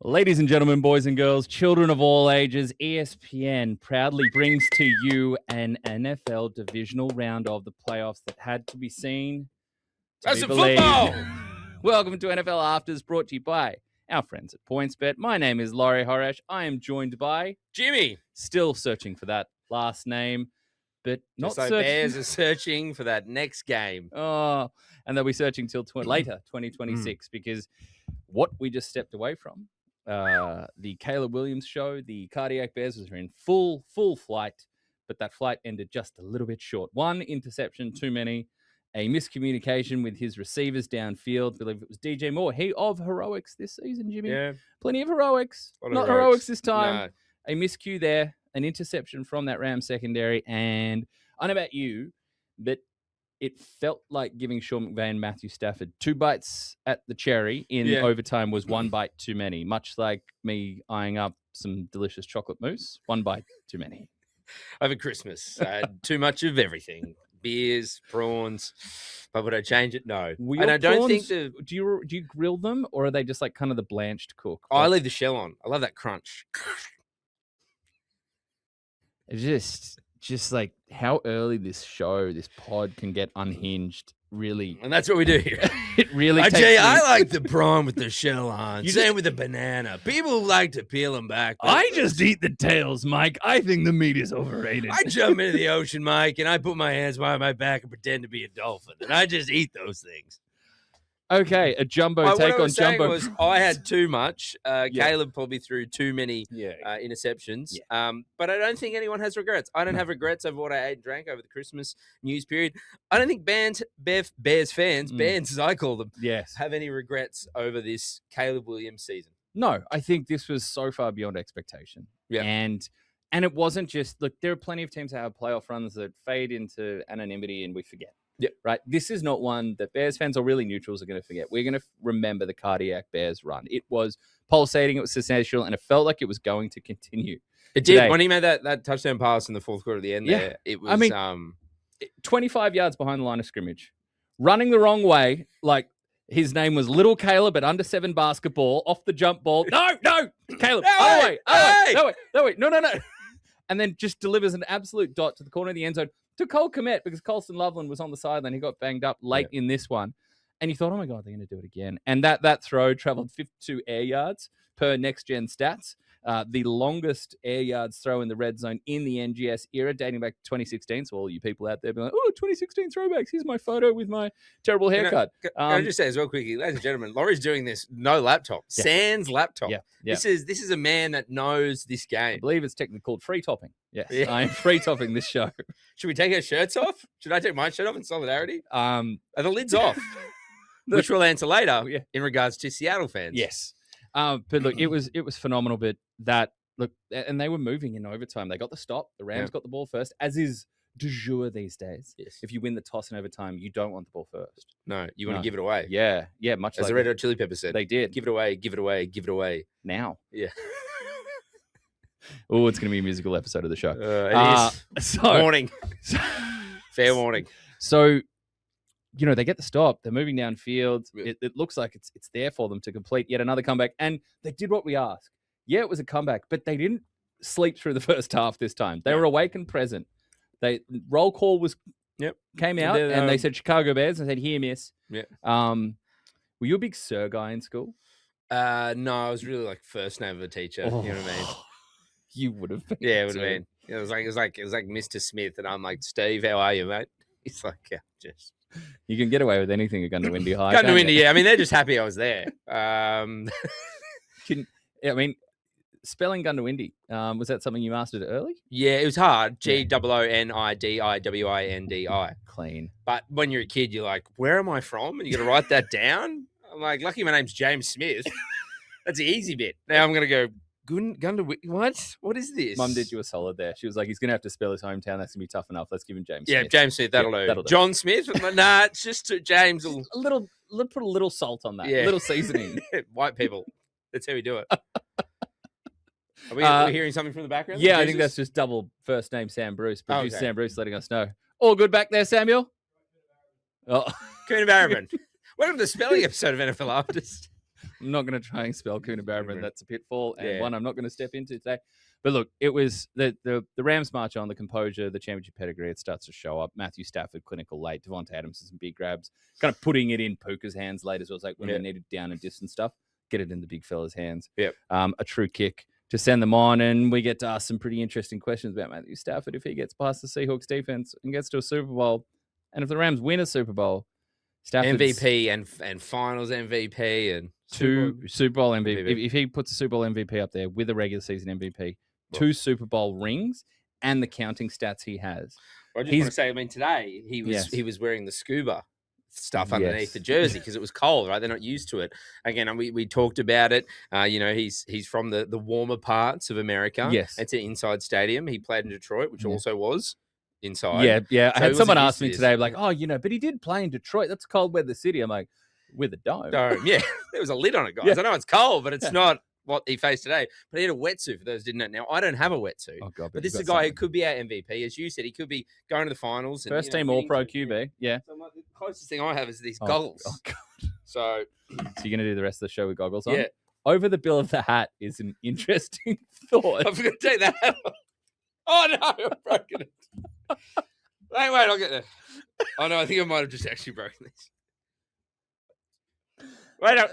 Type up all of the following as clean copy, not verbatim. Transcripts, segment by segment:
Ladies and gentlemen, boys and girls, children of all ages, ESPN proudly brings to you an NFL divisional round of the playoffs that had to be seen to That's be a believed. football! Welcome to NFL Afters, brought to you by our friends at PointsBet. My name is Laurie Horesh. I am joined by Jimmy. Still searching for that last name, but not Just like searching. Bears are searching for that next game. Oh, and they'll be searching till later, 2026, because what we just stepped away from, the Caleb Williams show, the Cardiac Bears was in full flight, but that flight ended just a little bit short. One interception too many, a miscommunication with his receivers downfield. I believe it was DJ Moore. He of heroics this season, Jimmy. Yeah. Plenty of heroics. Not heroics this time. No. A miscue there, an interception from that Rams secondary, and I don't know about you, but it felt like giving Sean McVay and Matthew Stafford 2 bites at the cherry in overtime was 1 bite too many, much like me eyeing up some delicious chocolate mousse. 1 bite too many. Over Christmas, I had too much of everything. Beers, prawns. But would I change it? No. And I don't think do you grill them, or are they just like kind of the blanched cook? Oh, I leave the shell on. I love that crunch. It's just like how early this pod can get unhinged, really. And that's what we do here. It really I tell you, I like the prawn with the shell on. Same with the banana. People like to peel them back. I just eat the tails, Mike. I think the meat is overrated. I jump into the ocean, Mike, and I put my hands behind my back and pretend to be a dolphin. And I just eat those things. Okay, a jumbo take on jumbo. Was I had too much. Caleb probably threw too many interceptions. Yeah. But I don't think anyone has regrets. I don't have regrets over what I ate and drank over the Christmas news period. I don't think Bears fans, bands as I call them, have any regrets over this Caleb Williams season. No, I think this was so far beyond expectation. Yeah. And it wasn't just, look, there are plenty of teams that have playoff runs that fade into anonymity and we forget. Yeah. Right. This is not one that Bears fans or really neutrals are going to forget. We're going to remember the Cardiac Bears run. It was pulsating. It was sensational. And it felt like it was going to continue. It did. When he made that touchdown pass in the fourth quarter at the end there, it was 25 yards behind the line of scrimmage, running the wrong way. Like his name was Little Caleb at under 7 basketball, off the jump ball. No, Caleb. No. And then just delivers an absolute dot to the corner of the end zone. To Cole Kmet, because Colston Loveland was on the sideline. He got banged up late in this one. And you thought, oh, my God, they're going to do it again. And that throw traveled 52 air yards per next-gen stats. The longest air yards throw in the red zone in the NGS era, dating back to 2016. So all you people out there be like, oh, 2016 throwbacks. Here's my photo with my terrible haircut. Can I just say as well quickly, ladies and gentlemen, Laurie's doing this no laptop. Sans laptop. Yeah. This is a man that knows this game. I believe it's technically called free topping. Yes, I am free topping this show. Should we take our shirts off? Should I take my shirt off in solidarity? Are the lids off? Which we'll answer later in regards to Seattle fans. Yes. But look, it was phenomenal. But and they were moving in overtime. They got the stop. The Rams got the ball first, as is du jour these days. Yes. If you win the toss in overtime, you don't want the ball first. No, you want to give it away. Yeah, much as like the Red Hot Chili Peppers said. They did. Give it away, give it away, give it away. Now. Yeah. Oh, it's going to be a musical episode of the show. It is. Warning. Fair warning. So, they get the stop. They're moving downfield. It looks like it's there for them to complete yet another comeback. And they did what we asked. Yeah, it was a comeback, but they didn't sleep through the first half this time. They were awake and present. Roll call came out, and they said Chicago Bears, and said, here, miss. Yeah. Were you a big Sir guy in school? No, I was really like first name of a teacher. You know what I mean? You would have been. Yeah, it would have been. It was like Mr. Smith, and I'm like, Steve, how are you, mate? He's like, yeah, just. You can get away with anything at Gundawindi High. Gundawindi, yeah. I mean, they're just happy I was there. Spelling Gundawindi, was that something you mastered early? Yeah, it was hard. Gonidiwindi. Clean. But when you're a kid, you're like, where am I from? And you got to write that down. I'm like, lucky my name's James Smith. That's the easy bit. Now I'm going to go, Gundawindi. What is this? Mum did you a solid there. She was like, he's going to have to spell his hometown. That's going to be tough enough. Let's give him James Smith. Yeah, James Smith. That'll do. John Smith? Nah, it's just James. Put a little salt on that. A little seasoning. White people. That's how we do it. Are we hearing something from the background? Yeah, I think that's just double first name Sam Bruce. Producer Sam Bruce letting us know. All good back there, Samuel? Cooney Barrowman. Welcome to the spelling episode of NFL Afters. I'm not going to try and spell Coonabarabran. That's a pitfall, and one I'm not going to step into today. But look, it was the Rams march on, the composure, the championship pedigree. It starts to show up. Matthew Stafford, clinical late. Devontae Adams some big grabs. Kind of putting it in Puka's hands late as well. It's like when we needed down and distance stuff, get it in the big fella's hands. Yep. A true kick to send them on, and we get to ask some pretty interesting questions about Matthew Stafford if he gets past the Seahawks defense and gets to a Super Bowl. And if the Rams win a Super Bowl, Stafford's MVP and finals MVP and Super Bowl MVP. If he puts a Super Bowl MVP up there with a regular season MVP, 2 Super Bowl rings, and the counting stats he has. I just want to say, I mean, today he was wearing the scuba stuff underneath the jersey because it was cold, right? They're not used to it. Again, we talked about it. He's from the warmer parts of America. Yes. It's an inside stadium. He played in Detroit, which also was inside. Yeah. So I had someone ask me today, like, but he did play in Detroit. That's a cold weather city. I'm like, with a dome. Yeah. There was a lid on it, guys. I know it's cold, but it's not what he faced today. But he had a wetsuit, for those who didn't know. Now, I don't have a wetsuit. Oh, God, but this is a guy who could be our MVP. As you said, he could be going to the finals. And, First team All-Pro QB, yeah. So the closest thing I have is these goggles. Oh, God. So you're going to do the rest of the show with goggles on? Yeah. Over the bill of the hat is an interesting thought. I'm going to take that out. Oh, no, I've broken it. Wait, I'll get there. Oh, no, I think I might have just actually broken this. Wait up.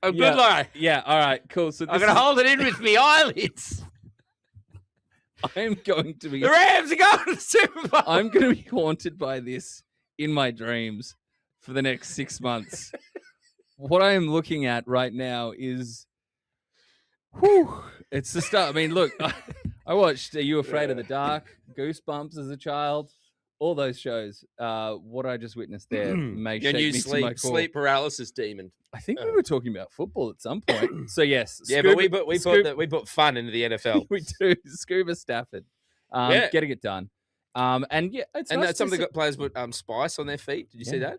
Oh, good lie. Yeah, all right, cool. So I'm going to hold it in with my eyelids. I'm going to be... The Rams are going to the Super Bowl. I'm going to be haunted by this in my dreams for the next 6 months. What I am looking at right now is... it's the start. I mean, look, I watched Are You Afraid of the Dark? Goosebumps as a child. All those shows. What I just witnessed there may shake me to my core. Sleep paralysis demon. I think we were talking about football at some point. So yes, but we put fun into the NFL. We do. Scuba Stafford, getting it done. And nice some of the players put spice on their feet. Did you see that?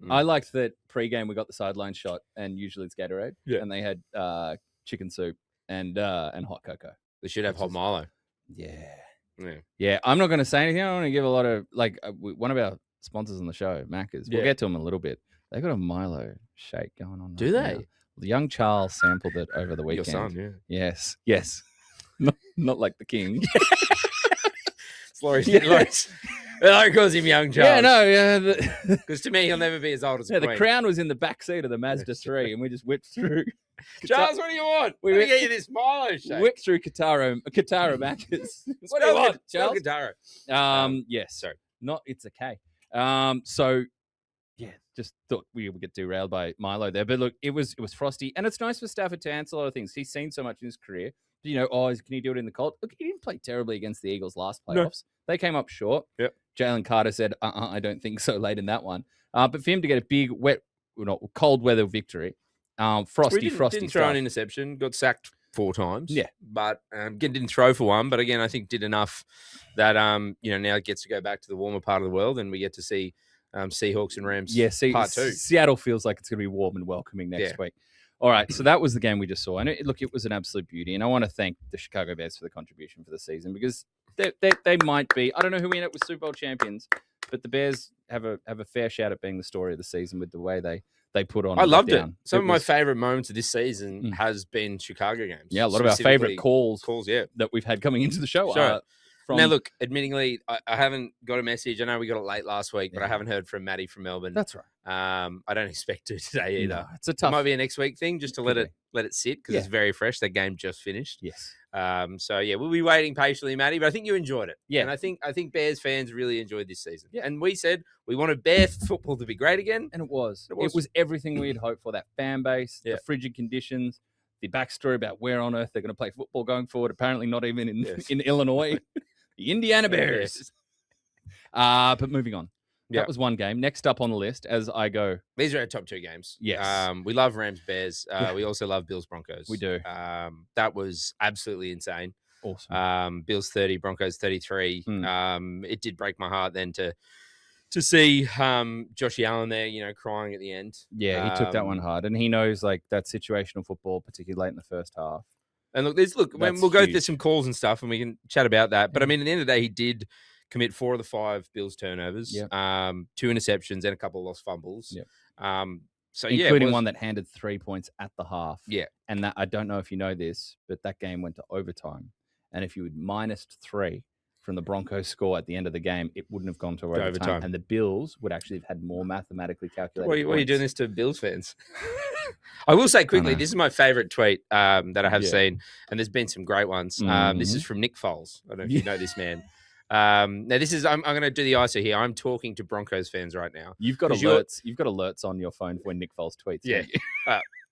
I liked that pre-game we got the sideline shot, and usually it's Gatorade. Yeah. And they had chicken soup and hot cocoa. They should have hot Milo. Yeah. I'm not going to say anything. I don't want to give a lot of one of our sponsors on the show, Macca's. We'll get to them in a little bit. They got a Milo shake going on. Do they? Now. The young Charles sampled it over the weekend. Your son, yeah. Yes. Not like the king. It's Laurie's. Laurie calls him young Charles. Yeah, no, because to me he'll never be as old as the Crown was in the back seat of the Mazda 3, and we just whipped through. Charles, what do you want? Let me get you this Milo shake. Whipped through Katara Macca's. What do you want, Charles? Katara. Yes. Sorry. Not it's a K. Just thought we would get derailed by Milo there. But look, it was frosty, and it's nice for Stafford to answer a lot of things. He's seen so much in his career. Can he do it in the Colts? Look, he didn't play terribly against the Eagles last playoffs. No. They came up short. Yep. Jalen Carter said, I don't think so late in that one. But for him to get a big, cold weather victory, frosty didn't throw stuff. An interception, got sacked 4 times. Yeah. But didn't throw for one. But again, I think did enough that, now it gets to go back to the warmer part of the world, and we get to see Seahawks and Rams part 2. Seattle feels like it's going to be warm and welcoming next week. All right, so that was the game we just saw. And it was an absolute beauty. And I want to thank the Chicago Bears for the contribution for the season, because they might be, I don't know who we end up with Super Bowl champions, but the Bears have a fair shout at being the story of the season with the way they put on. I loved it. Some of my favorite moments of this season has been Chicago games. Yeah, a lot of our favorite calls that we've had coming into the show. Sure. Now, look, admittingly, I haven't got a message. I know we got it late last week, but I haven't heard from Maddie from Melbourne. That's right. I don't expect to today either. No, it's a tough. It might be a next week thing, just to let it sit, because it's very fresh. That game just finished. Yes. We'll be waiting patiently, Maddie. But I think you enjoyed it. Yeah. And I think Bears fans really enjoyed this season. Yeah. And we said we wanted Bear football to be great again, and it was. It was everything we had hoped for. That fan base, the frigid conditions, the backstory about where on earth they're going to play football going forward. Apparently, not even in Illinois. The Indiana Bears. But moving on. That was one game. Next up on the list, as I go. These are our top 2 games. Yes. We love Rams Bears. We also love Bills Broncos. We do. That was absolutely insane. Awesome. Bills 30, Broncos 33. It did break my heart then to see Josh Allen there, crying at the end. Yeah, he took that one hard. And he knows that situational football, particularly late in the first half. And we'll go through some calls and stuff, and we can chat about that. But I mean, at the end of the day, he did commit 4 of the 5 Bills turnovers, 2 interceptions, and a couple of lost fumbles. Yep. So including one that handed 3 points at the half. Yeah. And that, I don't know if you know this, but that game went to overtime. And if you would -3 from the Broncos score at the end of the game, it wouldn't have gone to overtime. And the Bills would actually have had more mathematically calculated Why are you points. doing this to Bills fans? I will say quickly, this is my favorite tweet that I have seen, and there's been some great ones. This is from Nick Foles. I don't know if you know this man. Now this is I'm going to do the ISO here. I'm talking to Broncos fans right now. You've got alerts. You've got alerts on your phone when Nick Foles tweets. Yeah.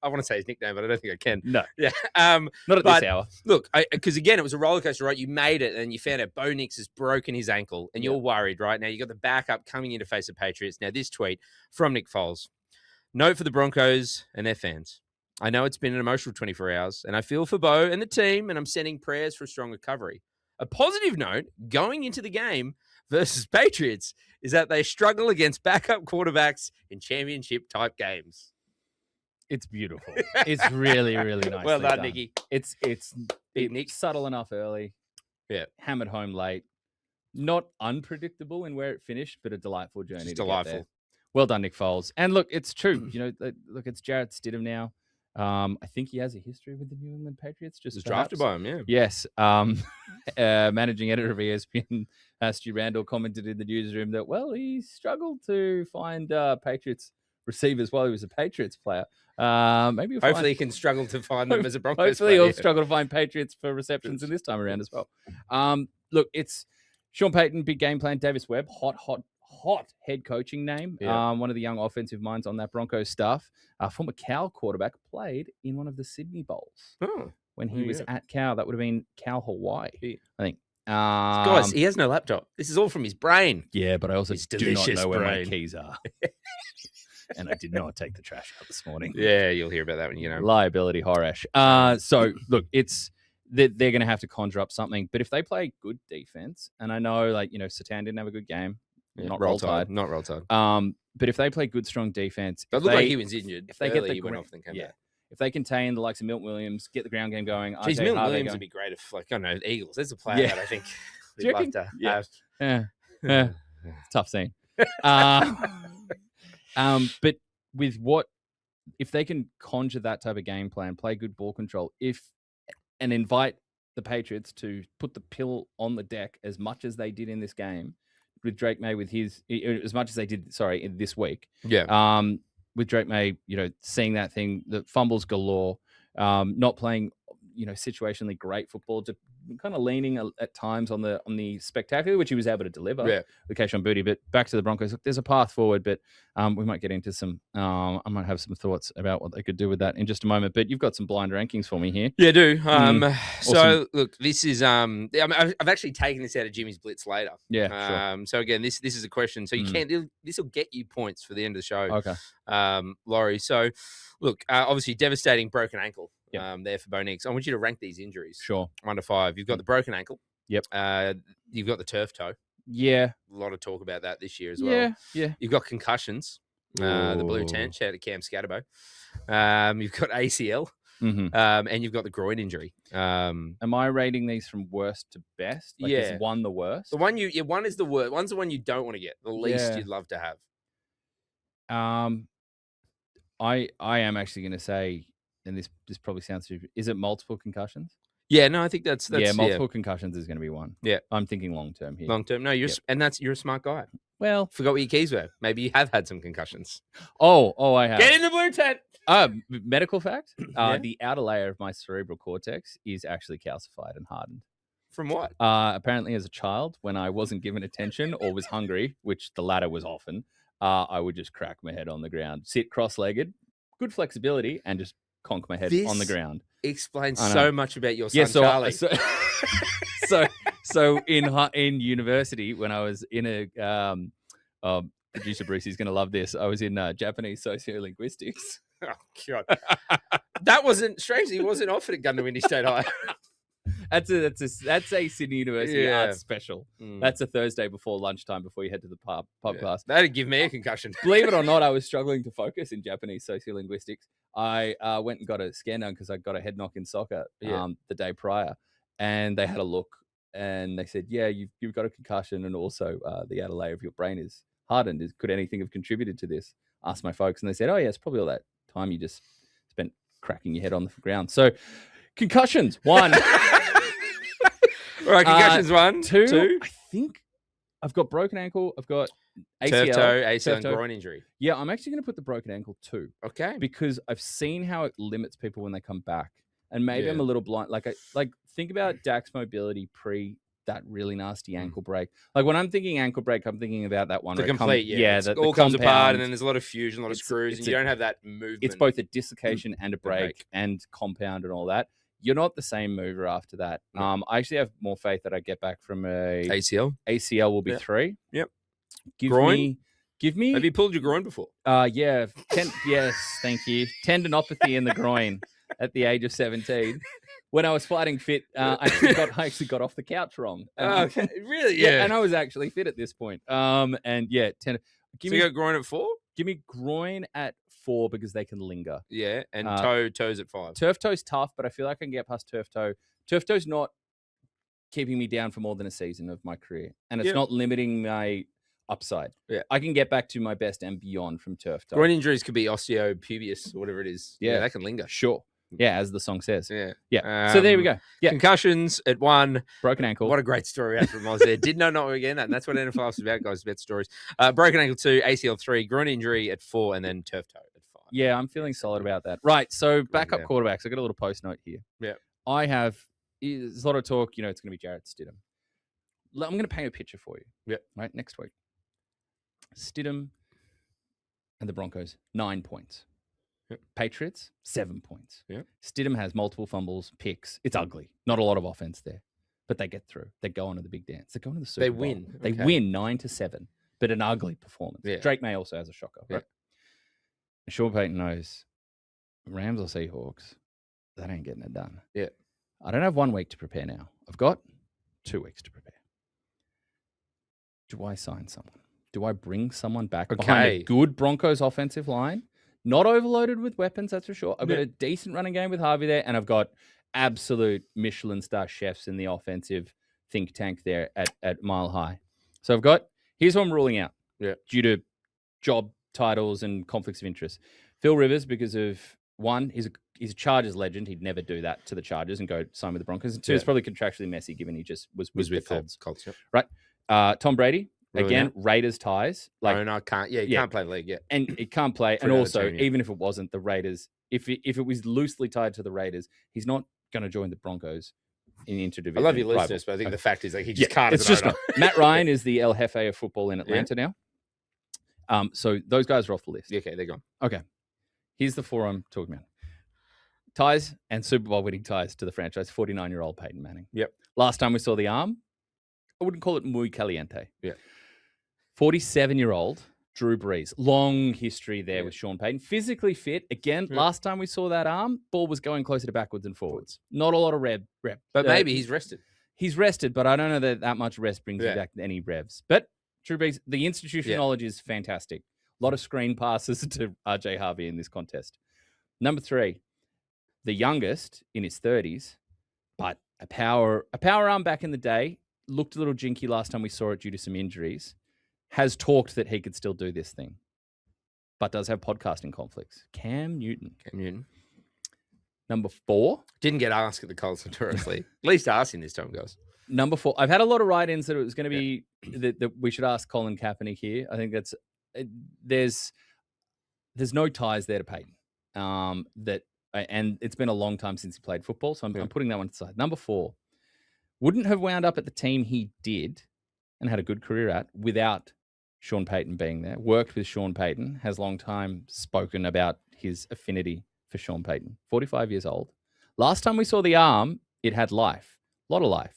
I want to say his nickname, but I don't think I can. No. Yeah. Not at this hour. Look, because again, it was a roller coaster, right? You made it, and you found out Bo Nix has broken his ankle, and you're worried, right? Now you got the backup coming in to face the Patriots. Now this tweet from Nick Foles: note for the Broncos and their fans. I know it's been an emotional 24 hours, and I feel for Bo and the team, and I'm sending prayers for a strong recovery. A positive note going into the game versus Patriots is that they struggle against backup quarterbacks in championship-type games. It's beautiful. It's really, really nice. Well done, Nicky. It's subtle enough early. Yeah. Hammered home late. Not unpredictable in where it finished, but a delightful journey. Just delightful. Get there. Well done, Nick Foles. And look, it's true. Look, it's Jarrett Stidham now. I think he has a history with the New England Patriots. Just drafted by him, yeah. Yes. Managing editor of ESPN, Stu Randall, commented in the newsroom that, well, he struggled to find Patriots receivers while he was a Patriots player. Hopefully he can struggle to find them as a Broncos hopefully player. He'll struggle to find Patriots for receptions in this time around as well. Look, it's Sean Payton, big game plan. Davis Webb, hot head coaching name. Yeah. One of the young offensive minds on that Broncos staff. Former Cal quarterback, played in one of the Sydney Bowls when he was at Cal. That would have been Cal, Hawaii, I think. Guys, he has no laptop. This is all from his brain. Yeah, but I also do not know where my brain. keys are. And I did not take the trash out this morning. Yeah, you'll hear about that when you know. Liability, Horesh. So, look, they're going to have to conjure up something. But if they play good defense, and I know, Satan didn't have a good game. Yeah, not roll tide. Not roll tide. But if they play good, strong defense. But it looked like he was injured. If they get the went off, then came back. If they contain the likes of Milton Williams, get the ground game going. Geez, Milton Williams would be great if, I don't know, Eagles. There's a player that I think we'd love to have. Yeah. Tough scene. But if they can conjure that type of game plan, play good ball control, and invite the Patriots to put the pill on the deck as much as they did in this game with Drake May as much as they did, in this week. Yeah. With Drake May, seeing that thing, the fumbles galore, not playing, situationally great football, just kind of leaning at times on the spectacular, which he was able to deliver with Keishon Boutte. But back to the Broncos, look, there's a path forward, but we might get into some. I might have some thoughts about what they could do with that in just a moment. But you've got some blind rankings for me here. Yeah, I do. So look, this is I've actually taken this out of Jimmy's Blitz later. Yeah. Sure. So again, this is a question. So you can't. This will get you points for the end of the show. Okay. Laurie. So look, obviously devastating broken ankle. There for Bo Nix. I want you to rank these injuries. Sure. 1 to 5. You've got the broken ankle. Yep. You've got the turf toe. Yeah. A lot of talk about that this year as well. Yeah. You've got concussions. The blue tent. Shout out to Cam Scatterbo. You've got ACL. And you've got the groin injury. Am I rating these from worst to best? Is one the worst? The one one is the worst. One's the one you don't want to get. The least you'd love to have. I am actually going to say, and this probably sounds stupid, is it multiple concussions? Yeah, no, I think that's multiple concussions is going to be one. Yeah, I'm thinking long term here. Long term, no, you're a smart guy. Well, forgot what your keys were. Maybe you have had some concussions. Oh, I have. Get in the blue tent. Medical fact: the outer layer of my cerebral cortex is actually calcified and hardened. From what? Apparently, as a child, when I wasn't given attention or was hungry, which the latter was often, I would just crack my head on the ground, sit cross-legged, good flexibility, and just conk my head on the ground. Explains so much about your son, Charlie. So in university, when I was in a producer Bruce, he's going to love this. I was in Japanese sociolinguistics. Oh God, that wasn't strangely. He wasn't offered at Gundawindi State High. That's a Sydney University arts special. That's a Thursday before lunchtime before you head to the pub class. That'd give me a concussion. Believe it or not, I was struggling to focus in Japanese sociolinguistics. I went and got a scan done because I got a head knock in soccer the day prior, and they had a look and they said, "Yeah, you've got a concussion, and also the outer layer of your brain is hardened. Could anything have contributed to this?" asked my folks, and they said, "Oh yeah, it's probably all that time you just spent cracking your head on the ground." So, concussions 1. All right, concussions 1, 2. I think I've got broken ankle. I've got ACL, turf toe, ACL, turf and toe. groin injury. Yeah, I'm actually going to put the broken ankle 2. Okay. Because I've seen how it limits people when they come back, and maybe I'm a little blind. Like think about Dak's mobility pre that really nasty ankle break. Like when I'm thinking ankle break, I'm thinking about that one. The complete, it all comes apart, and then there's a lot of fusion, a lot of screws, and you don't have that movement. It's both a dislocation and a break and compound and all that. You're not the same mover after that. I actually have more faith that I get back from a ACL. ACL will be 3. Yep. Give me. Have you pulled your groin before? Yeah. Yes, thank you. Tendinopathy in the groin at the age of 17. When I was fighting fit, I actually got off the couch wrong. Okay, really? Yeah. And I was actually fit at this point. And yeah, you got groin at 4? Give me groin at 4 because they can linger. Yeah, and toes at 5. Turf toe's tough, but I feel like I can get past turf toe. Turf toe's not keeping me down for more than a season of my career, and it's not limiting my upside. Yeah, I can get back to my best and beyond from turf toe. Groin injuries could be osteopubius or whatever it is. Yeah, that can linger. Sure. Yeah, as the song says. Yeah. So there we go. Yeah. Concussions at 1. Broken ankle. What a great story we had from Oz there. Did not know we were getting that. And that's what NFL is about, guys. About stories. Broken ankle 2, ACL 3, groin injury at 4, and then turf toe at 5. Yeah, I'm feeling solid about that. Right. So backup quarterbacks. I got a little post note here. Yeah. There's a lot of talk, it's going to be Jarrett Stidham. I'm going to paint a picture for you. Yeah. Right. Next week. Stidham and the Broncos, 9 points. Yep. Patriots, 7 points. Yep. Stidham has multiple fumbles, picks. It's ugly. Not a lot of offense there, but they get through. They go on to the big dance. They go into the Super Bowl. Win. They win 9-7, but an ugly performance. Yeah. Drake May also has a shocker. Right? Yeah. Sean Payton knows Rams or Seahawks, that ain't getting it done. Yeah. I don't have 1 week to prepare now. I've got 2 weeks to prepare. Do I sign someone? Do I bring someone back behind a good Broncos offensive line? Not overloaded with weapons, that's for sure. I've got a decent running game with Harvey there, and I've got absolute Michelin star chefs in the offensive think tank there at Mile High. So here's what I'm ruling out due to job titles and conflicts of interest. Phil Rivers, because of 1, he's a Chargers legend. He'd never do that to the Chargers and go sign with the Broncos. And 2, it's probably contractually messy given he just was with the Colts. Right. Tom Brady. Again, Raiders ties. No, can't. Yeah, he can't play the league yet. And he can't play. And also, even if it wasn't the Raiders, if it was loosely tied to the Raiders, he's not going to join the Broncos in interdivision. I love your listeners, but I think the fact is he just can't. It's just not. Matt Ryan is the El Jefe of football in Atlanta now. So those guys are off the list. Okay, they're gone. Okay. Here's the 4 I'm talking about. Ties and Super Bowl winning ties to the franchise, 49-year-old Peyton Manning. Yep. Last time we saw the arm, I wouldn't call it muy caliente. Yeah. 47-year-old Drew Brees. Long history there with Sean Payton. Physically fit. Again, last time we saw that arm, ball was going closer to backwards and forwards. Not a lot of rep. But maybe he's rested. He's rested, but I don't know that much rest brings you back any revs. But Drew Brees, the institutional knowledge is fantastic. A lot of screen passes to RJ Harvey in this contest. Number 3, the youngest in his 30s, but a power arm back in the day. Looked a little jinky last time we saw it due to some injuries. Has talked that he could still do this thing, but does have podcasting conflicts. Cam Newton. Number 4. Didn't get asked at the Colts notoriously. At least asking this time, guys. Number 4. I've had a lot of write-ins that it was going to be that we should ask Colin Kaepernick here. I think that's there's no ties there to Peyton. And it's been a long time since he played football, so I'm putting that one aside. Number 4. Wouldn't have wound up at the team he did and had a good career at without Sean Payton being there. Worked with Sean Payton, has long time spoken about his affinity for Sean Payton. 45 years old. Last time we saw the arm, it had life. A lot of life.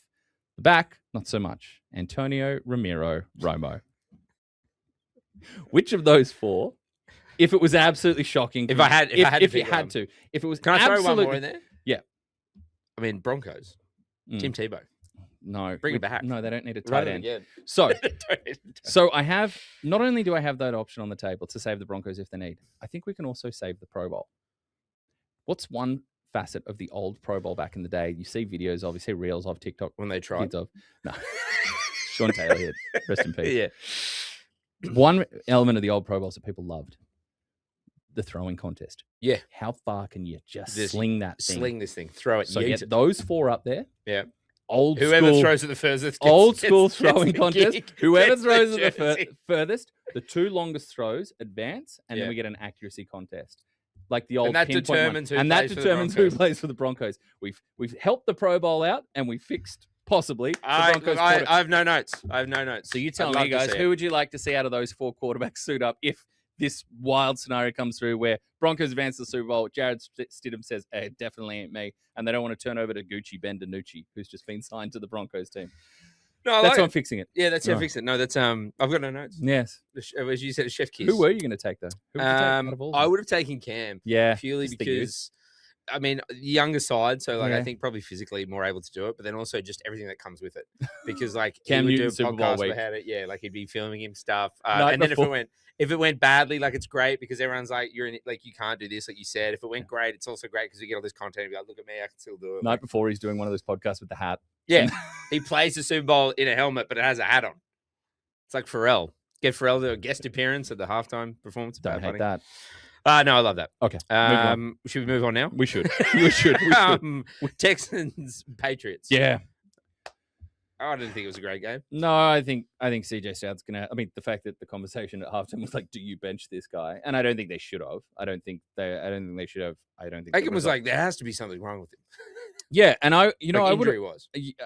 The back, not so much. Antonio Ramiro Romo. Which of those 4, if it was absolutely shocking, if you had to, if it was, can I throw one more in there? Yeah. I mean, Broncos. Tim Tebow. No. Bring it back. No, they don't need a tight end. Again. So I have, not only do I have that option on the table to save the Broncos if they need, I think we can also save the Pro Bowl. What's one facet of the old Pro Bowl back in the day? You see videos of, you see reels of TikTok. When they tried. No. Sean Taylor here. Rest in peace. Yeah. One element of the old Pro Bowls that people loved. the throwing contest. Yeah. How far can you just sling that thing? Sling this thing, throw it. So get those 4 up there. Yeah. Whoever throws it the furthest. Old school throwing contest. Whoever throws it the furthest, the 2 longest throws advance, and then we get an accuracy contest. Like the old and that pinpoint determines one. who determines who plays for the Broncos. We've helped the Pro Bowl out, and we fixed possibly the Broncos. I have no notes. So you tell me, guys, who would you like to see out of those 4 quarterbacks suit up if this wild scenario comes through where Broncos advance to the Super Bowl, Jared Stidham says, hey, it definitely ain't me, and they don't want to turn over to Gucci Ben DiNucci, who's just been signed to the Broncos team. No, that's how I'm fixing it. Yeah, that's how I'm fixing it. No, that's I've got no notes. Yes. As you said, a chef kiss. Who were you going to take, though? I would have taken Cam. Yeah. Purely because, I mean, younger side, so I think probably physically more able to do it, but then also just everything that comes with it. Because Cam he would Newton do a podcast about it. Yeah, he'd be filming him stuff. And then if it went badly, it's great because everyone's like, you can't do this, like you said. If it went great, it's also great because you get all this content. And be like, look at me, I can still do it. Night before, he's doing one of those podcasts with the hat. Yeah, he plays the Super Bowl in a helmet, but it has a hat on. It's like Pharrell. Get Pharrell to do a guest appearance at the halftime performance. Don't hate that. No, I love that. Okay. Should we move on now? We should. We should. Texans, Patriots. Yeah. I didn't think it was a great game. No, I think CJ Stroud's gonna. I mean, the fact that the conversation at halftime was like, "Do you bench this guy?" And I don't think they should have. I don't think they should have. I don't think Aikman was like, "There has to be something wrong with him." Yeah, and I would.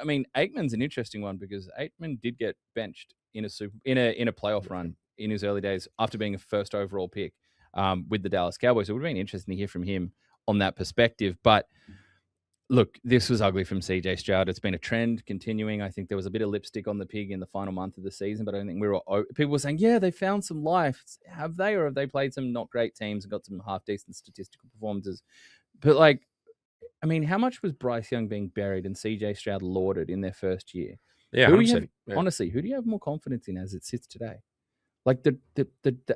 I mean, Aikman's an interesting one because Aikman did get benched in a playoff run in his early days after being a first overall pick with the Dallas Cowboys. It would have been interesting to hear from him on that perspective, but. Look, this was ugly from CJ Stroud. It's been a trend continuing. I think there was a bit of lipstick on the pig in the final month of the season, but I don't think people were saying, yeah, they found some life. Have they, or have they played some not great teams and got some half-decent statistical performances? But, I mean, how much was Bryce Young being buried and CJ Stroud lauded in their first year? Yeah, honestly, who do you have more confidence in as it sits today? Like, the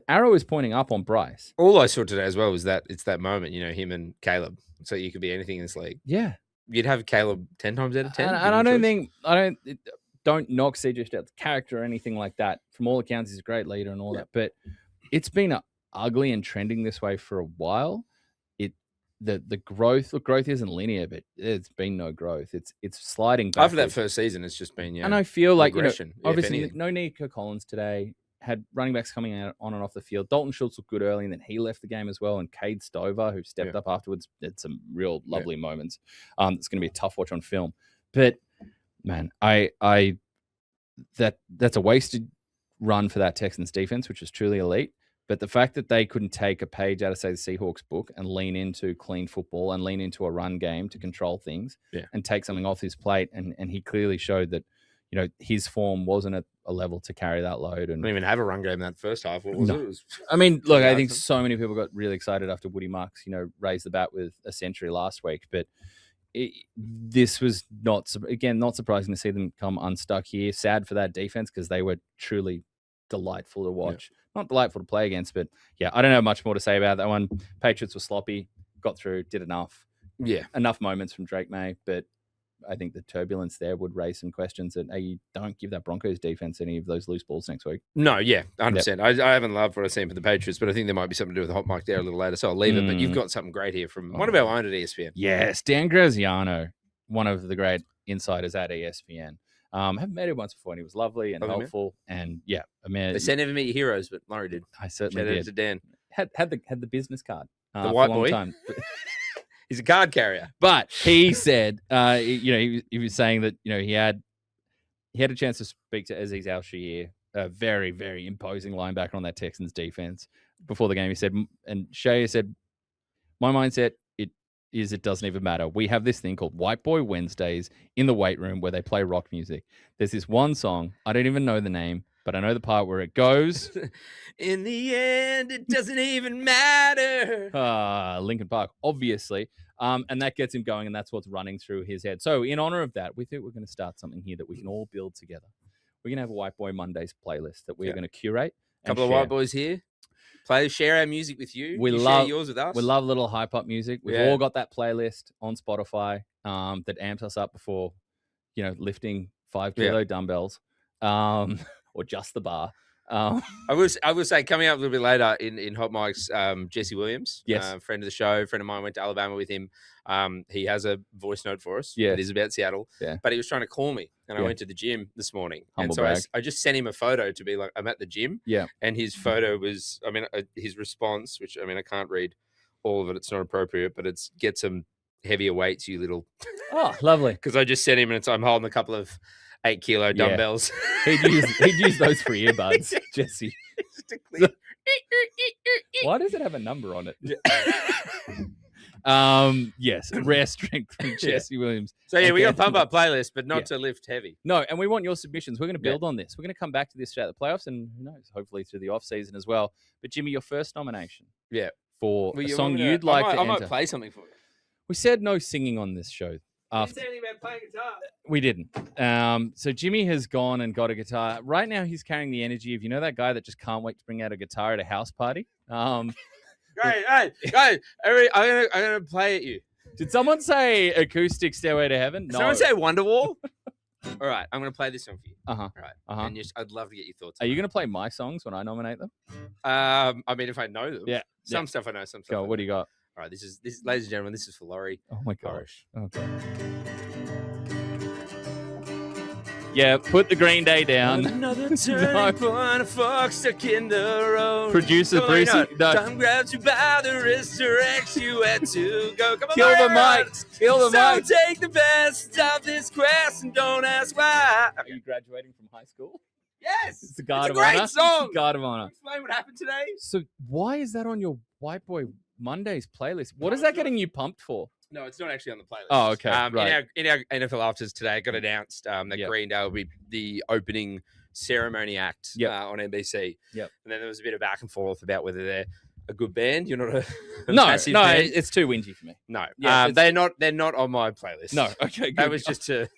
arrow is pointing up on Bryce. All I saw today as well was that it's that moment, him and Caleb. So you could be anything in this league. Yeah. You'd have Caleb 10 times out of 10. And I don't knock CJ Stroud's character or anything like that. From all accounts, he's a great leader and all that. But it's been ugly and trending this way for a while. The growth isn't linear, but there's been no growth. It's sliding back. After that first season, it's just been, And I feel like, obviously no Nico Collins today. Had running backs coming out on and off the field. Dalton Schultz looked good early, and then he left the game as well. And Cade Stover, who stepped up afterwards, had some real lovely moments. It's going to be a tough watch on film. But man, that's a wasted run for that Texans defense, which is truly elite. But the fact that they couldn't take a page out of, say, the Seahawks book and lean into clean football and lean into a run game to control things and take something off his plate, and he clearly showed that. His form wasn't at a level to carry that load. And didn't even have a run game in that first half. What was it? I mean, look, I think so many people got really excited after Woody Marks, raised the bat with a century last week. But this was not surprising to see them come unstuck here. Sad for that defense because they were truly delightful to watch. Yeah. Not delightful to play against, but yeah, I don't have much more to say about that one. Patriots were sloppy, got through, did enough. Yeah. Enough moments from Drake May, but I think the turbulence there would raise some questions that you don't give that Broncos defense any of those loose balls next week. No, yeah, 100%. I haven't loved what I've seen from the Patriots, but I think there might be something to do with the hot mic there a little later, so I'll leave it. But you've got something great here from one of our own at ESPN. Yes, Dan Graziano, one of the great insiders at ESPN. Haven't met him once before, and he was lovely and helpful. And yeah, I mean, they say never meet your heroes, but Laurie did. I certainly did. Shout out to Dan. Had the business card. The white boy. Time. He's a card carrier. But he said, he was saying that, he had a chance to speak to Azeez Al-Shaair, a very, very imposing linebacker on that Texans defense. Before the game, he said, and Shaair said, my mindset it doesn't even matter. We have this thing called White Boy Wednesdays in the weight room where they play rock music. There's this one song, I don't even know the name, but I know the part where it goes. In the end, it doesn't even matter. Linkin Park, obviously. And that gets him going, and that's what's running through his head. So in honor of that, we think we're going to start something here that we can all build together. We're going to have a White Boy Mondays playlist that we're going to curate. A couple of white boys here. Share our music with you. Share yours with us. We love little hype-up music. We've all got that playlist on Spotify that amps us up before, lifting 5 kilo dumbbells. Or just the bar. I will say coming up a little bit later in Hot Mike's Jesse Williams, Yes. Friend of the show, friend of mine, went to Alabama with him. He has a voice note for us. Yeah. It is about Seattle. Yeah. But he was trying to call me, and I Yeah. went to the gym this morning. Humble and so brag. I just sent him a photo to be like, I'm at the gym. Yeah. And his photo was, his response, which, I can't read all of it. It's not appropriate, but it's get some heavier weights, you little. Oh, lovely. Because I just sent him, and I'm holding a couple of 8-kilo dumbbells. He'd use those for earbuds, Jesse. Why does it have a number on it? Yes, rare strength from Jesse Williams. So we got pump up playlist, but not to lift heavy. No, and we want your submissions. We're going to build on this. We're going to come back to this throughout the playoffs, and who knows, hopefully through the off season as well. But Jimmy, your first nomination, for a song you'd like to enter. I might play something for you. We said no singing on this show. You didn't say anything about playing guitar. We didn't. So Jimmy has gone and got a guitar. Right now, he's carrying the energy of that guy that just can't wait to bring out a guitar at a house party. Hey, I'm gonna play at you. Did someone say acoustic Stairway to Heaven? No. Someone say Wonderwall? All right, I'm gonna play this song for you. All right. And I'd love to get your thoughts. Are you gonna play my songs when I nominate them? If I know them. Yeah. Some stuff I know. Some stuff. Go. What do you got? All right. This is, ladies and gentlemen. This is for Laurie. Oh my gosh. Horesh. Okay. Yeah, put the Green Day down. Another turning point, a fox stuck in the road. Producer Brucey. Time grabs you by the wrist, directs you where to go. Come on, kill the mics. Kill the mics. So take the best of this quest and don't ask why. Are you graduating from high school? Yes. It's a guard of great honor. Song. It's a guard of honor. Explain what happened today. So why is that on your White Boy Mondays playlist? What is that getting you pumped for? No, it's not actually on the playlist. Oh, okay. Right. In our NFL afters today, it got announced that Green Day will be the opening ceremony act on NBC. Yep. And then there was a bit of back and forth about whether they're a good band. You're not a no, massive fan. It's too whingy for me. No, they're not on my playlist. No, okay, good. That was just to.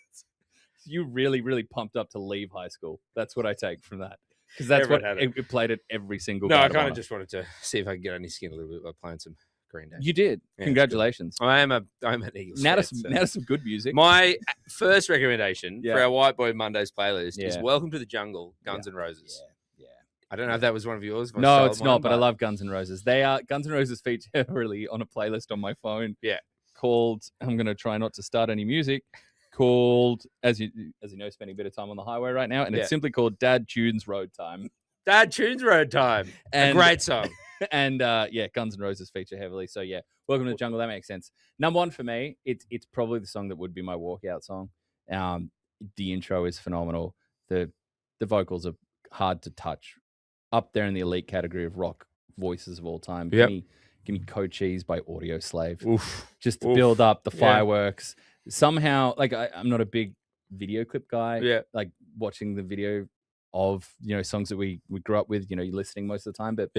You really, really pumped up to leave high school. That's what I take from that. Because that's what it played at every single. No, I kind of just wanted to see if I could get on his skin a little bit by playing some Green Day. You did. Yeah, congratulations. I'm an Eagles fan. Now to some good music. My first recommendation for our White Boy Mondays playlist is Welcome to the Jungle, Guns N' Roses. Yeah. I don't know if that was one of yours. No, it's not, but I love Guns N' Roses. Guns N' Roses feature heavily on a playlist on my phone. Yeah. Called, I'm going to try not to start any music, called, as you know, spending a bit of time on the highway right now, and it's simply called Dad Tunes Road Time. Dad Tunes Road Time. A great song. And Guns N' Roses feature heavily. So Welcome to the Jungle. That makes sense. Number one for me, it's probably the song that would be my walkout song. The intro is phenomenal. The vocals are hard to touch. Up there in the elite category of rock voices of all time. Yep. Give me Code Cheese by Audio Slave. Oof. Just to build up the fireworks. Somehow, I'm not a big video clip guy. Yeah. Like watching the video of songs that we grew up with. You're listening most of the time, but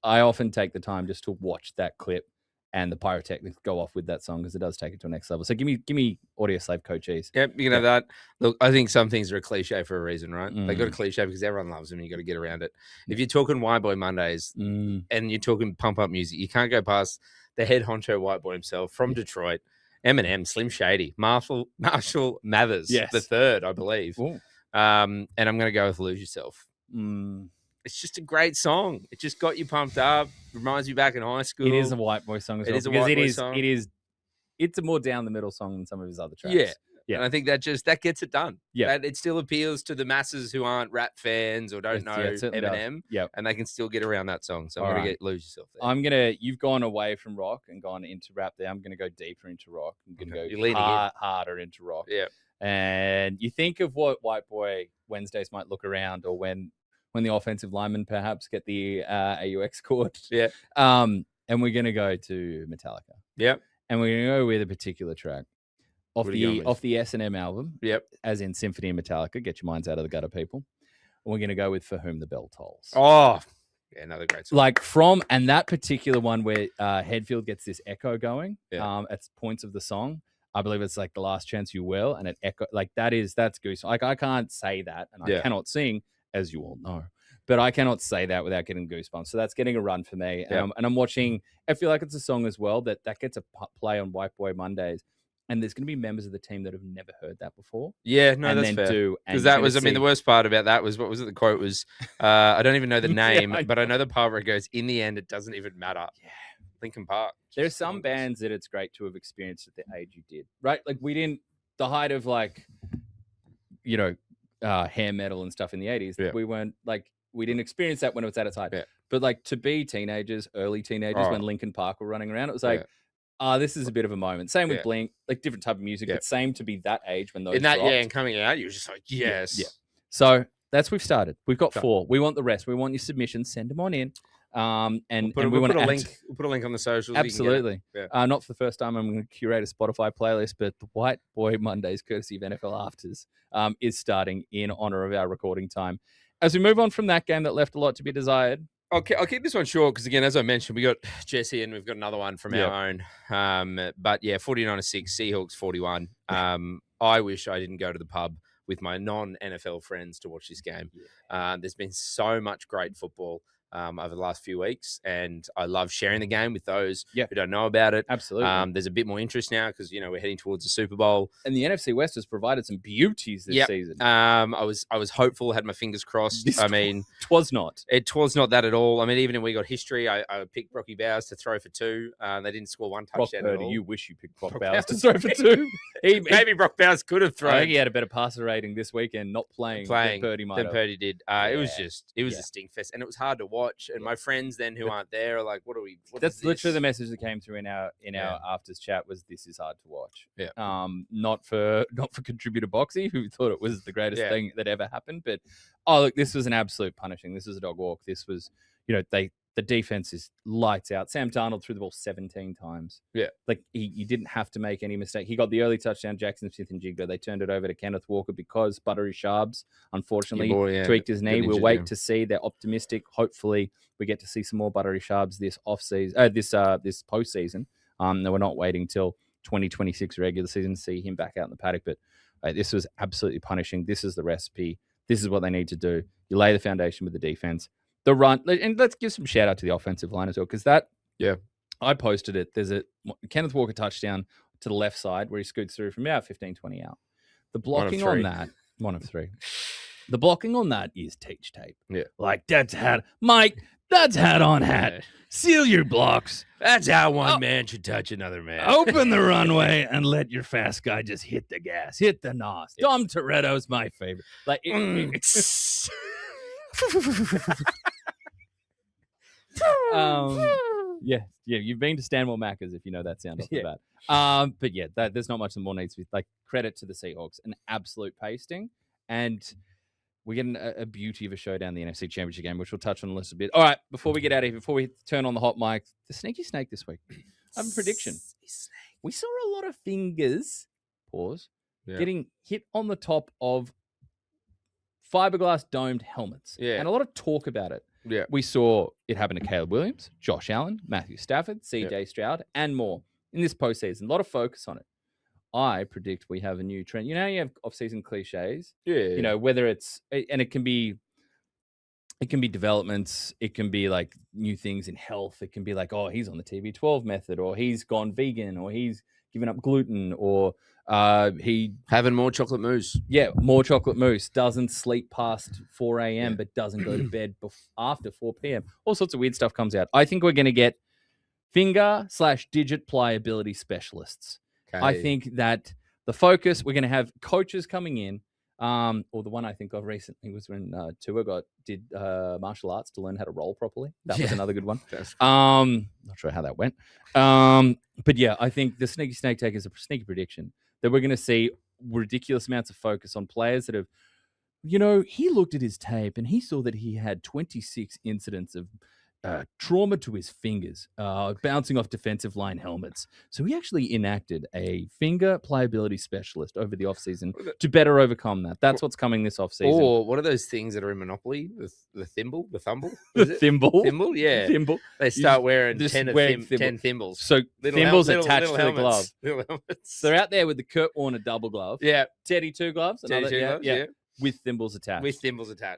I often take the time just to watch that clip and the pyrotechnics go off with that song because it does take it to a next level. So give me Audio Slave Code Cheese. Yep, you can have that. Look, I think some things are a cliche for a reason, right? They got a cliche because everyone loves them and you got to get around it. If you're talking White Boy Mondays and you're talking pump up music, you can't go past the head honcho White Boy himself from Detroit, Eminem, Slim Shady, Marshall Mathers, the third, I believe. And I'm going to go with Lose Yourself. It's just a great song. It just got you pumped up. Reminds you back in high school. It is a White Boy song as well. It is a White Boy song. It's a more down the middle song than some of his other tracks. Yeah. And I think that gets it done. Yeah. It still appeals to the masses who aren't rap fans or don't know Eminem. Yeah. And they can still get around that song. So I'm going to Lose Yourself there. You've gone away from rock and gone into rap there. I'm going to go deeper into rock. I'm going to go harder into rock. Yeah. And you think of what White Boy Wednesdays might look around, or when the offensive linemen perhaps get the AUX cord. Yeah. And we're going to go to Metallica. Yep. And we're going to go with a particular track off the S&M album. Yep. As in Symphony and Metallica. Get your minds out of the gutter, people. And we're going to go with For Whom the Bell Tolls. Oh, yeah, another great song. And that particular one where Hetfield gets this echo going at points of the song. I believe it's like The Last Chance You Will, and it echo that's goose. Like I can't say that, and I cannot sing, as you all know, but I cannot say that without getting goosebumps. So that's getting a run for me. And I'm watching. I feel like it's a song as well that gets a play on White Boy Mondays. And there's going to be members of the team that have never heard that before. Yeah, no, and that's then fair. do. Because that was, I mean, the worst part about that was, what was it? The quote was, I don't even know the name, but I know the part where it goes, in the end, it doesn't even matter. Yeah. Linkin Park. There's some bands that it's great to have experienced at the age you did, right? Like we didn't, the height of like, you know, hair metal and stuff in the 80s, we weren't like, we didn't experience that when it was at its height. Yeah. But like to be teenagers, early teenagers, when Linkin Park were running around, it was like, this is a bit of a moment. Same with Blink, like different type of music, but same to be that age when those dropped. And coming out, you were just like, yes. Yeah. So that's we've started. We've got 4. We want the rest. We want your submissions. Send them on in. We'll put a link on the socials. Absolutely. Not for the first time, I'm going to curate a Spotify playlist, but the White Boy Mondays, courtesy of NFL Afters, is starting in honor of our recording time. As we move on from that game that left a lot to be desired. I'll keep this one short because, again, as I mentioned, we got Jesse and we've got another one from our own. But 49-6, Seahawks 41. I wish I didn't go to the pub with my non-NFL friends to watch this game. There's been so much great football over the last few weeks, and I love sharing the game with those who don't know about it. Absolutely. There's a bit more interest now because, you know, we're heading towards the Super Bowl. And the NFC West has provided some beauties this season. I was hopeful, had my fingers crossed. It was not that at all. I mean, even if we got history, I picked Brocky Bowers to throw for 2. They didn't score 1 touchdown at all. You wish you picked Brock Bowers to throw for 2. Maybe Brock Bowers could have thrown. I think he had a better passer rating this weekend not playing than Purdy might have. Purdy did. It was a stink fest, and it was hard to watch. And my friends then who aren't there are like, that's literally the message that came through in our afters chat was, this is hard to watch. Not for contributor Boxy, who thought it was the greatest thing that ever happened, but look, this was an absolute punishing. This was a dog walk. This was, you know, the defense is lights out. Sam Darnold threw the ball 17 times. Like he didn't have to make any mistake. He got the early touchdown, Jackson Smith and Jigba. They turned it over to Kenneth Walker because Buttery Sharps, unfortunately, tweaked his knee. We'll wait to see. They're optimistic. Hopefully we get to see some more Buttery Sharps this offseason, this postseason. No, we're not waiting till 2026 regular season to see him back out in the paddock. But this was absolutely punishing. This is the recipe. This is what they need to do. You lay the foundation with the defense. The run, and let's give some shout out to the offensive line as well, because I posted it. There's a Kenneth Walker touchdown to the left side where he scoots through from about 15, 20 out. The blocking on that, 1 of 3. The blocking on that is teach tape. Like that's hat, Mike. That's hat on hat. Seal your blocks. That's how one man should touch another man. Open the runway and let your fast guy just hit the gas, hit the nos. Dom Toretto's my favorite. Like you've been to Stanmore Macca's if you know that sound off the bat. But there's not much more needs to be. Like, credit to the Seahawks, an absolute pasting, and we're getting a beauty of a showdown in the NFC Championship game, which we'll touch on in a little bit. All right, before we get out of here, before we turn on the hot mic, the sneaky snake this week. I have a prediction. We saw a lot of fingers, getting hit on the top of fiberglass domed helmets. And a lot of talk about it. We saw it happen to Caleb Williams, Josh Allen, Matthew Stafford, CJ Stroud, and more in this postseason. A lot of focus on it. I predict we have a new trend. You know, you have off-season cliches. You know, whether it's, and it can be developments. It can be like new things in health. It can be like, oh, he's on the TB12 method, or he's gone vegan, or he's given up gluten, or he having more chocolate mousse. More chocolate mousse. Doesn't sleep past 4 a.m. but doesn't go to bed after 4 p.m. All sorts of weird stuff comes out. I think we're going to get finger/digit pliability specialists. Okay. I think that the focus, we're going to have coaches coming in. Or the one I think of recently was when Tua did martial arts to learn how to roll properly. That was another good one. Not sure how that went. But yeah, I think the sneaky snake take is a sneaky prediction that we're going to see ridiculous amounts of focus on players that have, you know, he looked at his tape and he saw that he had 26 incidents of trauma to his fingers, bouncing off defensive line helmets. So he actually enacted a finger pliability specialist over the offseason to better overcome that. That's what's coming this offseason. Or what are those things that are in Monopoly? The thimble? The thumble? The thimble? Thimble, yeah. Thimble. They start wearing 10 thimbles. So thimbles attached to the glove. Little helmets. They're out there with the Kurt Warner double glove. Yeah. Teddy 2 gloves. Teddy 2 gloves, yeah. With thimbles attached.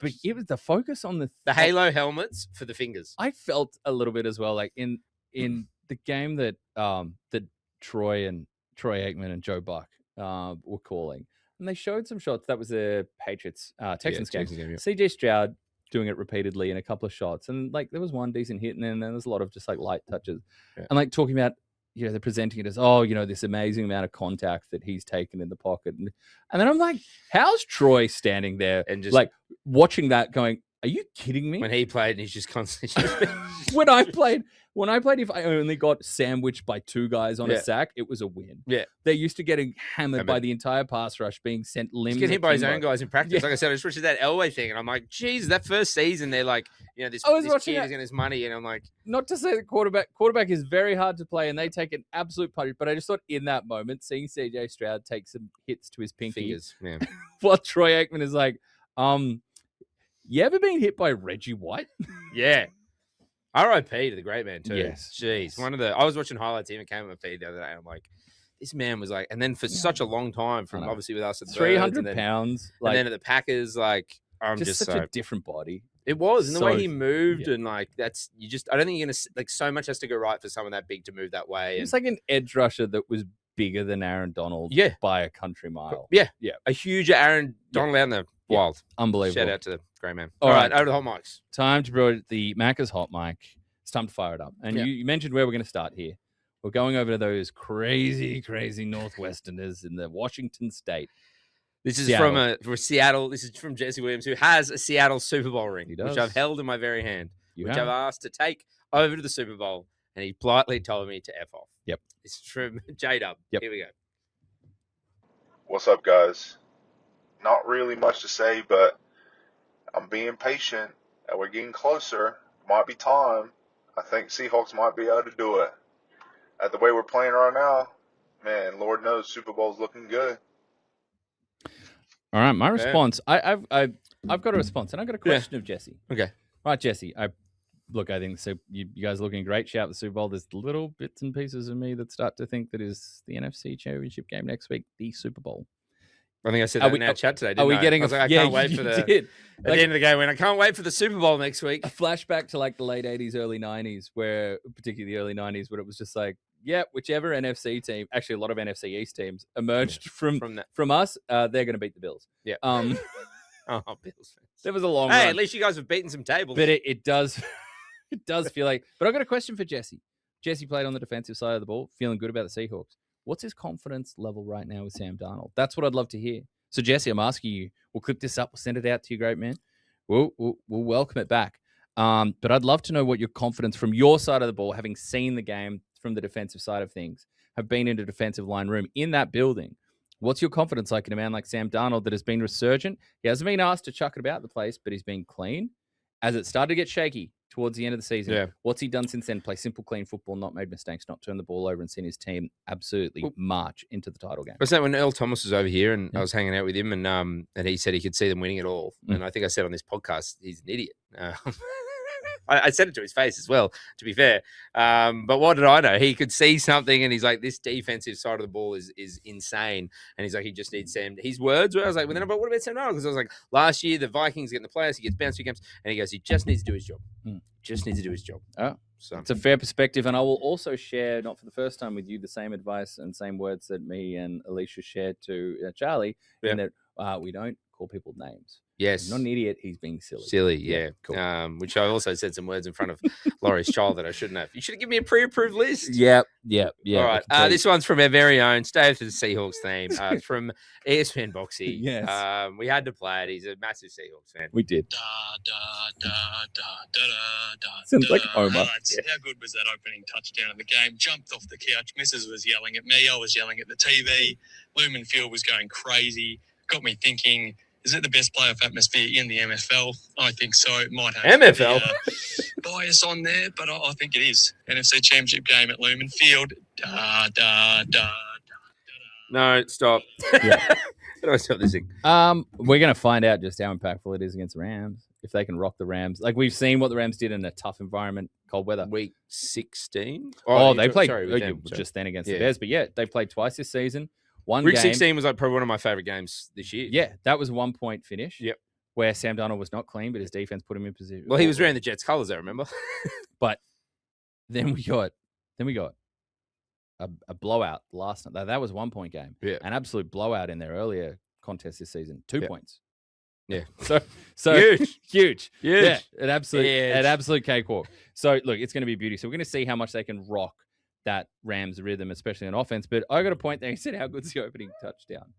But it was the focus on the Halo helmets for the fingers. I felt a little bit as well, like in the game that that Troy and Troy Aikman and Joe Buck were calling. And they showed some shots. That was the Patriots Texans game. CJ Stroud doing it repeatedly in a couple of shots. And like there was one decent hit, and then there was a lot of just like light touches. Yeah. And like talking about, they're presenting it as, this amazing amount of contact that he's taken in the pocket. And then I'm like, how's Troy standing there and just like watching that going, are you kidding me? When he played, and he's just constantly. when I played, if I only got sandwiched by 2 guys on a sack, it was a win. Yeah. They're used to getting hammered by the entire pass rush, being sent limbs. He's getting hit by his own guys in practice. Yeah. Like I said, I just watched that Elway thing, and I'm like, geez, that first season, they're like, this kid is getting his money, and I'm like. Not to say the quarterback is very hard to play, and they take an absolute punch, but I just thought in that moment, seeing CJ Stroud take some hits to his pinky. Fingers, yeah. While Troy Aikman is like, you ever been hit by Reggie White? Yeah. R.I.P. to the great man, too. Yes. Jeez. I was watching highlights, even came on my feed the other day, and I'm like, this man was like, and then for such a long time, from obviously with us at 300 pounds. And then at the Packers, like, I'm just such a different body. It was. And the way he moved, and like, I don't think you're going to, like, so much has to go right for someone that big to move that way. It's like an edge rusher that was bigger than Aaron Donald by a country mile. Yeah. Yeah. A huge Aaron Donald out in the wild. Unbelievable. Shout out to the great man. All right, over to the hot mics. Time to bring the Macca's hot mic. It's time to fire it up. And you mentioned where we're going to start here. We're going over to those crazy, crazy Northwesterners in the Washington State. This is from Seattle. This is from Jesse Williams, who has a Seattle Super Bowl ring, which I've held in my very hand, which I've asked to take over to the Super Bowl, and he politely told me to F off. Yep. This is from J-Dub. Yep. Here we go. What's up, guys? Not really much to say, but I'm being patient, and we're getting closer. Might be time. I think Seahawks might be able to do it. At the way we're playing right now, man, Lord knows Super Bowl's looking good. All right, my response. I've got a response, and I've got a question of Jesse. Okay. Right, Jesse. I think so. You guys are looking great. Shout out the Super Bowl. There's little bits and pieces of me that start to think that is the NFC Championship game next week, the Super Bowl. I think I said that in our chat today. Are we getting? I can't wait for the. Did. At the end of the game, when I can't wait for the Super Bowl next week. A flashback to like the late '80s, early '90s, where particularly the early '90s, where it was just like, whichever NFC team, actually a lot of NFC East teams emerged from us, they're going to beat the Bills. Yeah. Bills fans. There was a long run. At least you guys have beaten some tables. But it does, it does feel like. But I've got a question for Jesse. Jesse played on the defensive side of the ball, feeling good about the Seahawks. What's his confidence level right now with Sam Darnold? That's what I'd love to hear. So, Jesse, I'm asking you, we'll clip this up, we'll send it out to you, great man. We'll welcome it back. But I'd love to know what your confidence from your side of the ball, having seen the game from the defensive side of things, have been in a defensive line room in that building. What's your confidence like in a man like Sam Darnold that has been resurgent? He hasn't been asked to chuck it about the place, but he's been clean. As it started to get shaky towards the end of the season, what's he done since then? Play simple, clean football, not made mistakes, not turn the ball over, and seen his team absolutely march into the title game. Was that when Earl Thomas was over here and I was hanging out with him and he said he could see them winning it all. And I think I said on this podcast, he's an idiot. I said it to his face as well, to be fair. But what did I know? He could see something and he's like, this defensive side of the ball is insane. And he's like, he just needs Sam. His words were, I was like, well, then, but what about Sam Darnold? Because I was like, last year, the Vikings get in the playoffs, he gets bounced 2 games. And he goes, he just needs to do his job. Just needs to do his job. Oh, so it's a fair perspective. And I will also share, not for the first time with you, the same advice and same words that me and Alicia shared to Charlie, in that we don't call people names. Yes. He's not an idiot. He's being silly. Silly, yeah. Cool. Which I also said some words in front of Laurie's child that I shouldn't have. You should have given me a pre-approved list. Yep. All right. This one's from our very own, stay with the Seahawks theme, from ESPN Boxy. Yes. We had to play it. He's a massive Seahawks fan. We did. Sounds like Omar. How good was that opening touchdown of the game? Jumped off the couch. Mrs. was yelling at me. I was yelling at the TV. Lumen Field was going crazy. Got me thinking, is it the best playoff atmosphere in the MFL? I think so. It might have MFL bias on there, but I think it is. NFC Championship game at Lumen Field. No, stop. How do I stop this thing? We're going to find out just how impactful it is against the Rams. If they can rock the Rams. Like, we've seen what the Rams did in a tough environment, cold weather. Week 16? They played just then against the Bears. But, they played twice this season. Week 16 was like probably one of my favorite games this year. Yeah, that was a 1-point finish. Yep. Where Sam Darnold was not clean, but his defense put him in position. Well, he was wearing the Jets colors, I remember. But then we got a blowout last night. That was 1 point game. Yeah. An absolute blowout in their earlier contest this season. 2 points. Yeah. So huge. Yeah, an Huge. absolute cakewalk. So look, it's going to be beauty. So we're going to see how much they can rock that Rams rhythm, especially on offense. But I got a point there. He said, "How good's the opening touchdown?"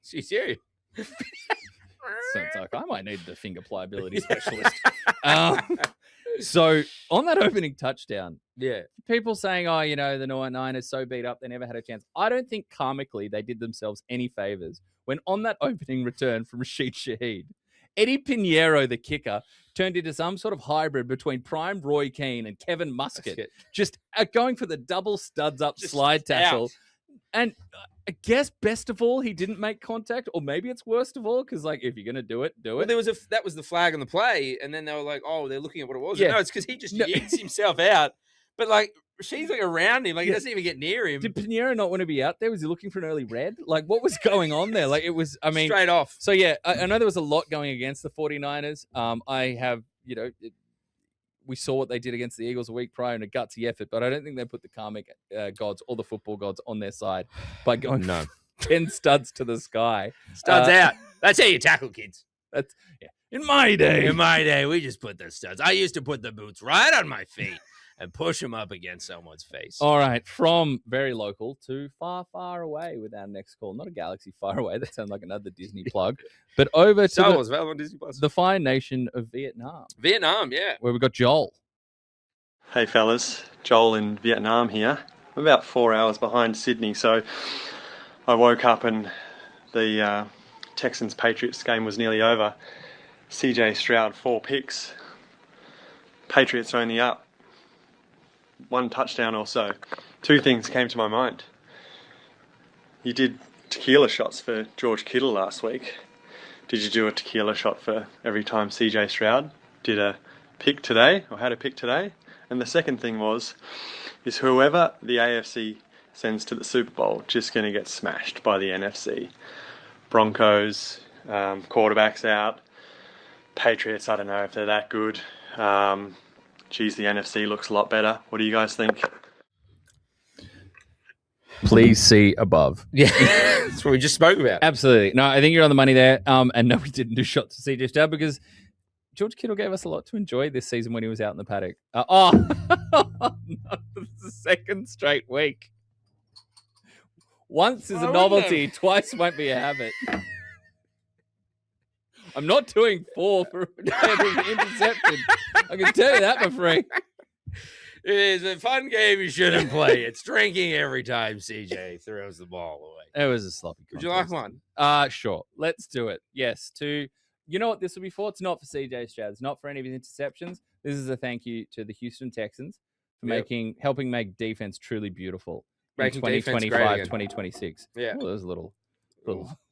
She's you. So it's like I might need the finger pliability specialist. So on that opening touchdown, people saying, "Oh, you know, the Niners so beat up, they never had a chance." I don't think karmically they did themselves any favors when on that opening return from Rashid Shaheed, Eddie Pinheiro, the kicker, turned into some sort of hybrid between prime Roy Keane and Kevin Muscat, just going for the double studs up just slide tackle. Out. And I guess best of all, he didn't make contact, or maybe it's worst of all because, like, if you're gonna do it, do it. Well, that was the flag on the play, and then they were like, "Oh, they're looking at what it was." Yeah. No, it's because he just yeets himself out. But like, she's like around him, like he doesn't even get near him. Did Pinheiro not want to be out there? Was he looking for an early red? Like, what was going on there? Like, it was. I mean, straight off. So yeah, I know there was a lot going against the 49ers. I have, you know. We saw what they did against the Eagles a week prior in a gutsy effort, but I don't think they put the karmic gods or the football gods on their side by going 10 studs to the sky. Studs out. That's how you tackle kids. That's In my day, we just put the studs. I used to put the boots right on my feet and push them up against someone's face. All right, from very local to far, far away with our next call. Not a galaxy far away. That sounds like another Disney plug. But over to the fine nation of Vietnam. Vietnam, yeah. Where we've got Joel. Hey, fellas. Joel in Vietnam here. I'm about 4 hours behind Sydney, so I woke up and the Texans-Patriots game was nearly over. CJ Stroud, 4 picks. Patriots only up 1 touchdown or so. 2 things came to my mind. You did tequila shots for George Kittle last week. Did you do a tequila shot for every time CJ Stroud did a pick today, or had a pick today? And the second thing is whoever the AFC sends to the Super Bowl just going to get smashed by the NFC. Broncos, quarterbacks out. Patriots, I don't know if they're that good. Geez, the NFC looks a lot better. What do you guys think? Please see above. Yeah, that's what we just spoke about. Absolutely. No, I think you're on the money there. And no, we didn't do shots to CJ Stroud because George Kittle gave us a lot to enjoy this season when he was out in the paddock. No, it's the second straight week. Once is a novelty, twice won't be a habit. I'm not doing 4 for every interception. I can tell you that for free. It is a fun game you shouldn't play. It's drinking every time CJ throws the ball away. It was a sloppy contest. Would you like one? Sure. Let's do it. Yes. You know what this will be for? It's not for CJ Stroud. It's not for any of his interceptions. This is a thank you to the Houston Texans for helping make defense truly beautiful in 2025, 2026. Yeah. Oh, there's a little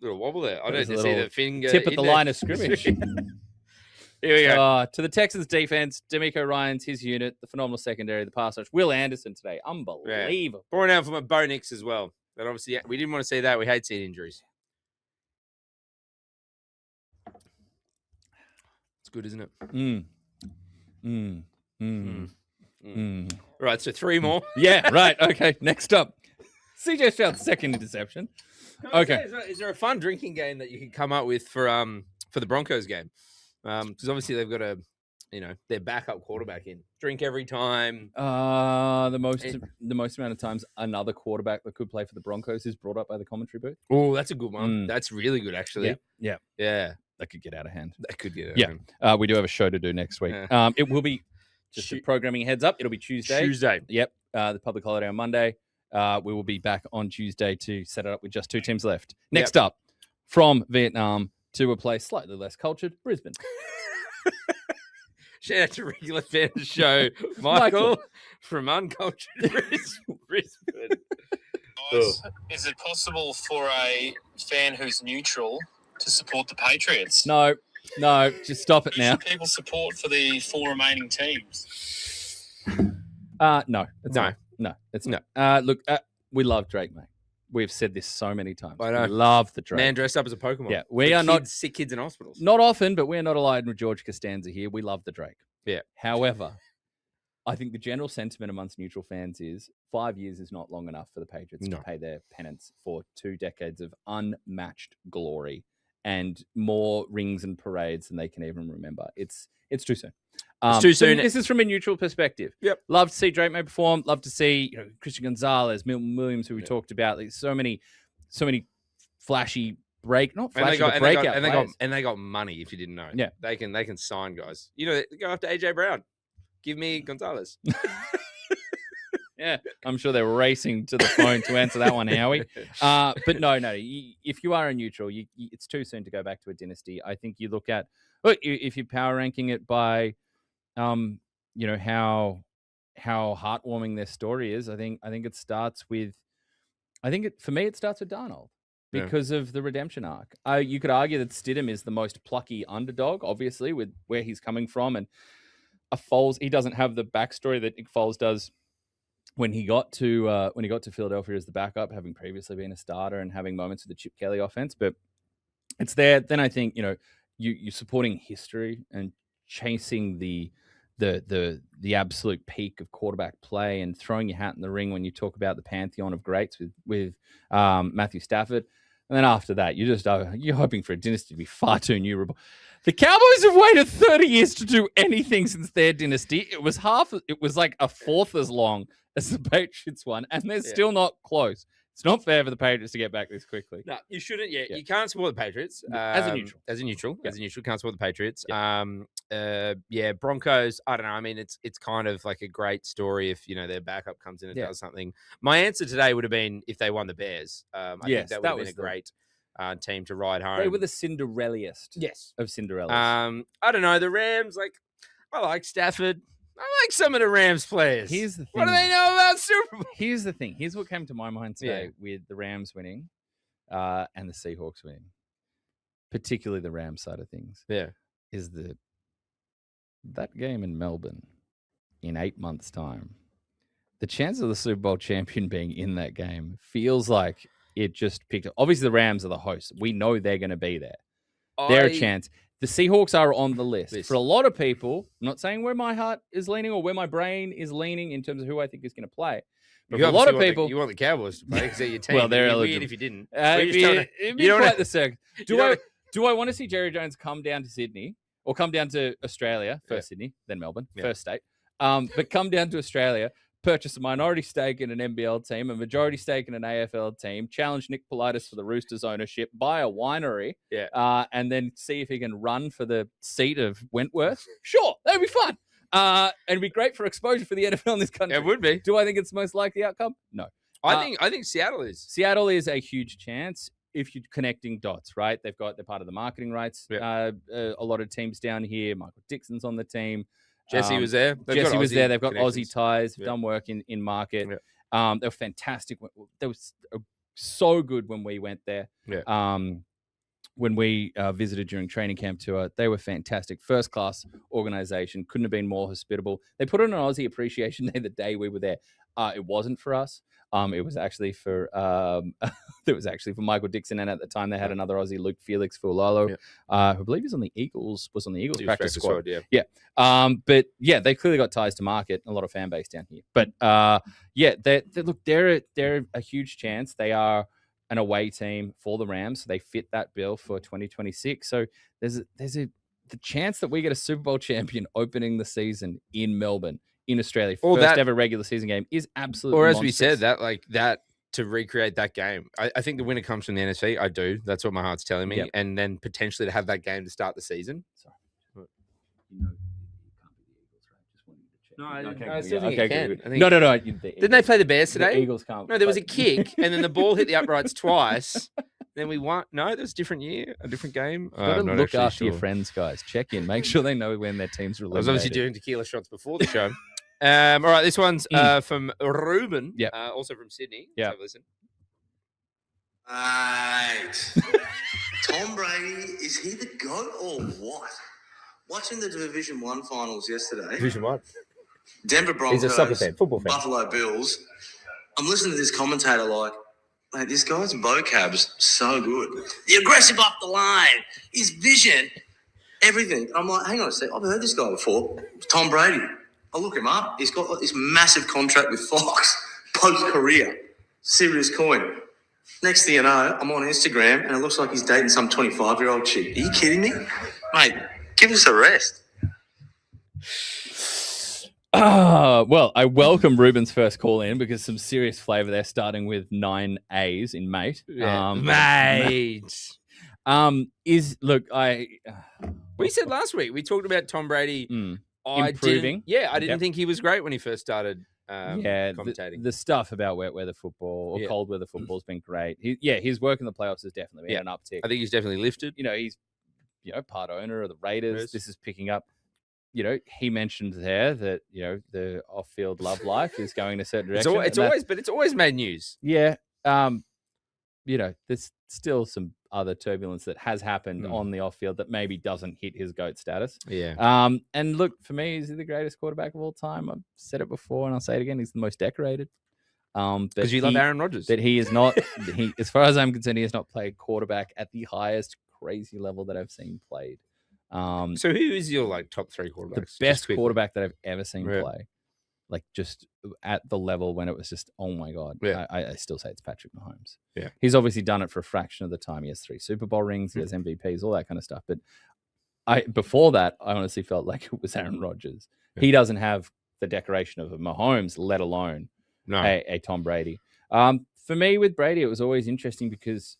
wobble there. I don't see the finger. Tip at the line of scrimmage. Here we go. To the Texans defense, D'Amico Ryans, his unit, the phenomenal secondary, the pass rush. Will Anderson today. Unbelievable. Yeah. Pouring out from a Bo Nix as well. But obviously, we didn't want to see that. We hate seeing injuries. It's good, isn't it? Right, so 3 more. Yeah, right. Okay, next up. CJ Stroud's second interception. Okay. Is there a fun drinking game that you can come up with for the Broncos game? Because obviously they've got their backup quarterback in. Drink every time. The most amount of times another quarterback that could play for the Broncos is brought up by the commentary booth. Oh, that's a good one. That's really good, actually. Yeah. That could get out of hand. We do have a show to do next week. Yeah. It will be just a programming heads up. It'll be Tuesday. Yep. The public holiday on Monday. We will be back on Tuesday to set it up with just 2 teams left. Next up, from Vietnam to a place slightly less cultured, Brisbane. Shout out to regular fan of the show, Michael from Uncultured Brisbane. Guys, is it possible for a fan who's neutral to support the Patriots? No, just stop it now. People support for the 4 remaining teams? No, it's not. Look, we love Drake, mate. We've said this so many times. I know. We love the Drake. Man dressed up as a Pokemon. Yeah, we are not sick kids in hospitals. Not often, but we're not aligned with George Costanza here. We love the Drake. Yeah. However, I think the general sentiment amongst neutral fans is 5 years is not long enough for the Patriots to pay their penance for 2 decades of unmatched glory and more rings and parades than they can even remember. It's too soon. It's too soon. This is from a neutral perspective. Yep. Love to see Drake May perform. Love to see Christian Gonzalez, Milton Williams, who we talked about. Like, so many flashy breakout players. And they got money. If you didn't know, they can sign guys. Go after AJ Brown. Give me Gonzalez. Yeah, I'm sure they're racing to the phone to answer that one, Howie. But no. If you are a neutral, it's too soon to go back to a dynasty. I think you look at if you're power ranking it by, how heartwarming their story is. I think it starts with, for me it starts with Darnold because of the redemption arc. You could argue that Stidham is the most plucky underdog, obviously, with where he's coming from, and a Foles. He doesn't have the backstory that Nick Foles does. When he got to Philadelphia as the backup, having previously been a starter and having moments of the Chip Kelly offense, but it's there. Then I think you're supporting history and chasing the absolute peak of quarterback play and throwing your hat in the ring when you talk about the pantheon of greats with Matthew Stafford. And then after that, you're hoping for a dynasty to be far too numerable. The Cowboys have waited 30 years to do anything since their dynasty. It was like a fourth as long as the Patriots one, and they're still not close. It's not fair for the Patriots to get back this quickly. No, you shouldn't. Yeah. You can't support the Patriots as a neutral. Can't support the Patriots. Broncos. I don't know. I mean, it's kind of like a great story if their backup comes in and does something. My answer today would have been if they won the Bears. I think that would have been a great team to ride home. They were the Cinderelliest. Of Cinderellas. I don't know. The Rams. I like Stafford. I like some of the Rams players. Here's the thing. What do they know about Super Bowl? Here's the thing. Here's what came to my mind today with the Rams winning and the Seahawks winning. Particularly the Rams side of things. Yeah. Is that game in Melbourne in 8 months' time, the chance of the Super Bowl champion being in that game feels like it just picked up. Obviously, the Rams are the hosts. We know they're going to be there. They're a chance. The Seahawks are on the list. For a lot of people, I'm not saying where my heart is leaning or where my brain is leaning in terms of who I think is going to play. But for a lot of people... You want the Cowboys to play because they're your team. Well, they're weird if you didn't. It'd be quite the circus. Do I want to see Jerry Jones come down to Sydney or come down to Australia, first Sydney, then Melbourne, first state, but come down to Australia, purchase a minority stake in an NBL team, a majority stake in an AFL team, challenge Nick Politis for the Roosters ownership, buy a winery, and then see if he can run for the seat of Wentworth? Sure, that'd be fun. And it'd be great for exposure for the NFL in this country. It would be. Do I think it's the most likely outcome? No. I think Seattle is. Seattle is a huge chance if you're connecting dots, right? They're part of the marketing rights. A lot of teams down here. Michael Dixon's on the team. Jesse was there. Jesse was there. They've got Aussie ties. Done work in market. They were fantastic. They were so good when we went there. When we visited during training camp tour, they were fantastic. First class organization. Couldn't have been more hospitable. They put on an Aussie Appreciation Day the day we were there. It wasn't for us. It was actually for Michael Dixon, and at the time they had another Aussie, Luke Felix Fulalo, who I believe was on the Eagles practice squad. But they clearly got ties to market, a lot of fan base down here. But they're a huge chance. They are an away team for the Rams, so they fit that bill for 2026. So there's the chance that we get a Super Bowl champion opening the season in Melbourne, in Australia, first ever regular season game is absolutely monstrous. We said, that to recreate that game. I think the winner comes from the NFC. I do. That's what my heart's telling me. And then potentially to have that game to start the season. Sorry. No, I still think it can. No. Didn't they play the Bears today? The Eagles can't. No, there was a kick, and then the ball hit the uprights twice. Then we won. No, that was a different year, a different game. You've got to look after your friends, guys. Check in. Make sure they know when their team's released. I was obviously doing tequila shots before the show. All right, this one's from Ruben, also from Sydney. Let's have a listen. Tom Brady, is he the GOAT or what? Watching the Division 1 finals yesterday. Division 1? Denver Broncos. He's a soccer fan, football fan. Buffalo Bills. I'm listening to this commentator like, mate, this guy's vocab's so good. The aggressive up the line, his vision, everything. I'm like, hang on a sec, I've heard this guy before. Tom Brady. I look him up. He's got this massive contract with Fox. post-career. Serious coin. Next thing you know, I'm on Instagram and it looks like he's dating some 25-year-old chick. Are you kidding me? Mate, give us a rest. Well, I welcome Ruben's first call in because some serious flavour there, starting with 9 A's in mate. Mate. We said last week, we talked about Tom Brady improving. I didn't think he was great when he first started commentating. The stuff about wet weather football or cold weather football has been great. His work in the playoffs has definitely been an uptick. I think he's definitely lifted. He's part owner of the Raiders. This is picking up. He mentioned there that the off-field love life is going in a certain direction. It's always made news. Yeah. There's still some other turbulence that has happened on the off-field that maybe doesn't hit his GOAT status. Yeah. And look, for me, he's the greatest quarterback of all time. I've said it before and I'll say it again. He's the most decorated. Because you love Aaron Rodgers. That he is not, as far as I'm concerned, he has not played quarterback at the highest crazy level that I've seen played. So who is your top 3 quarterbacks? The best quarterback that I've ever seen play. Just at the level when it was just, oh my God. Yeah. I still say it's Patrick Mahomes. Yeah. He's obviously done it for a fraction of the time. He has 3 Super Bowl rings, he has MVPs, all that kind of stuff. But before that, I honestly felt like it was Aaron Rodgers. Yeah. He doesn't have the decoration of a Mahomes, let alone a Tom Brady. For me with Brady, it was always interesting because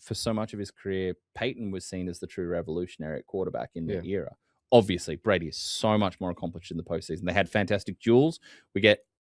for so much of his career, Peyton was seen as the true revolutionary at quarterback in the era. Obviously, Brady is so much more accomplished in the postseason. They had fantastic duels.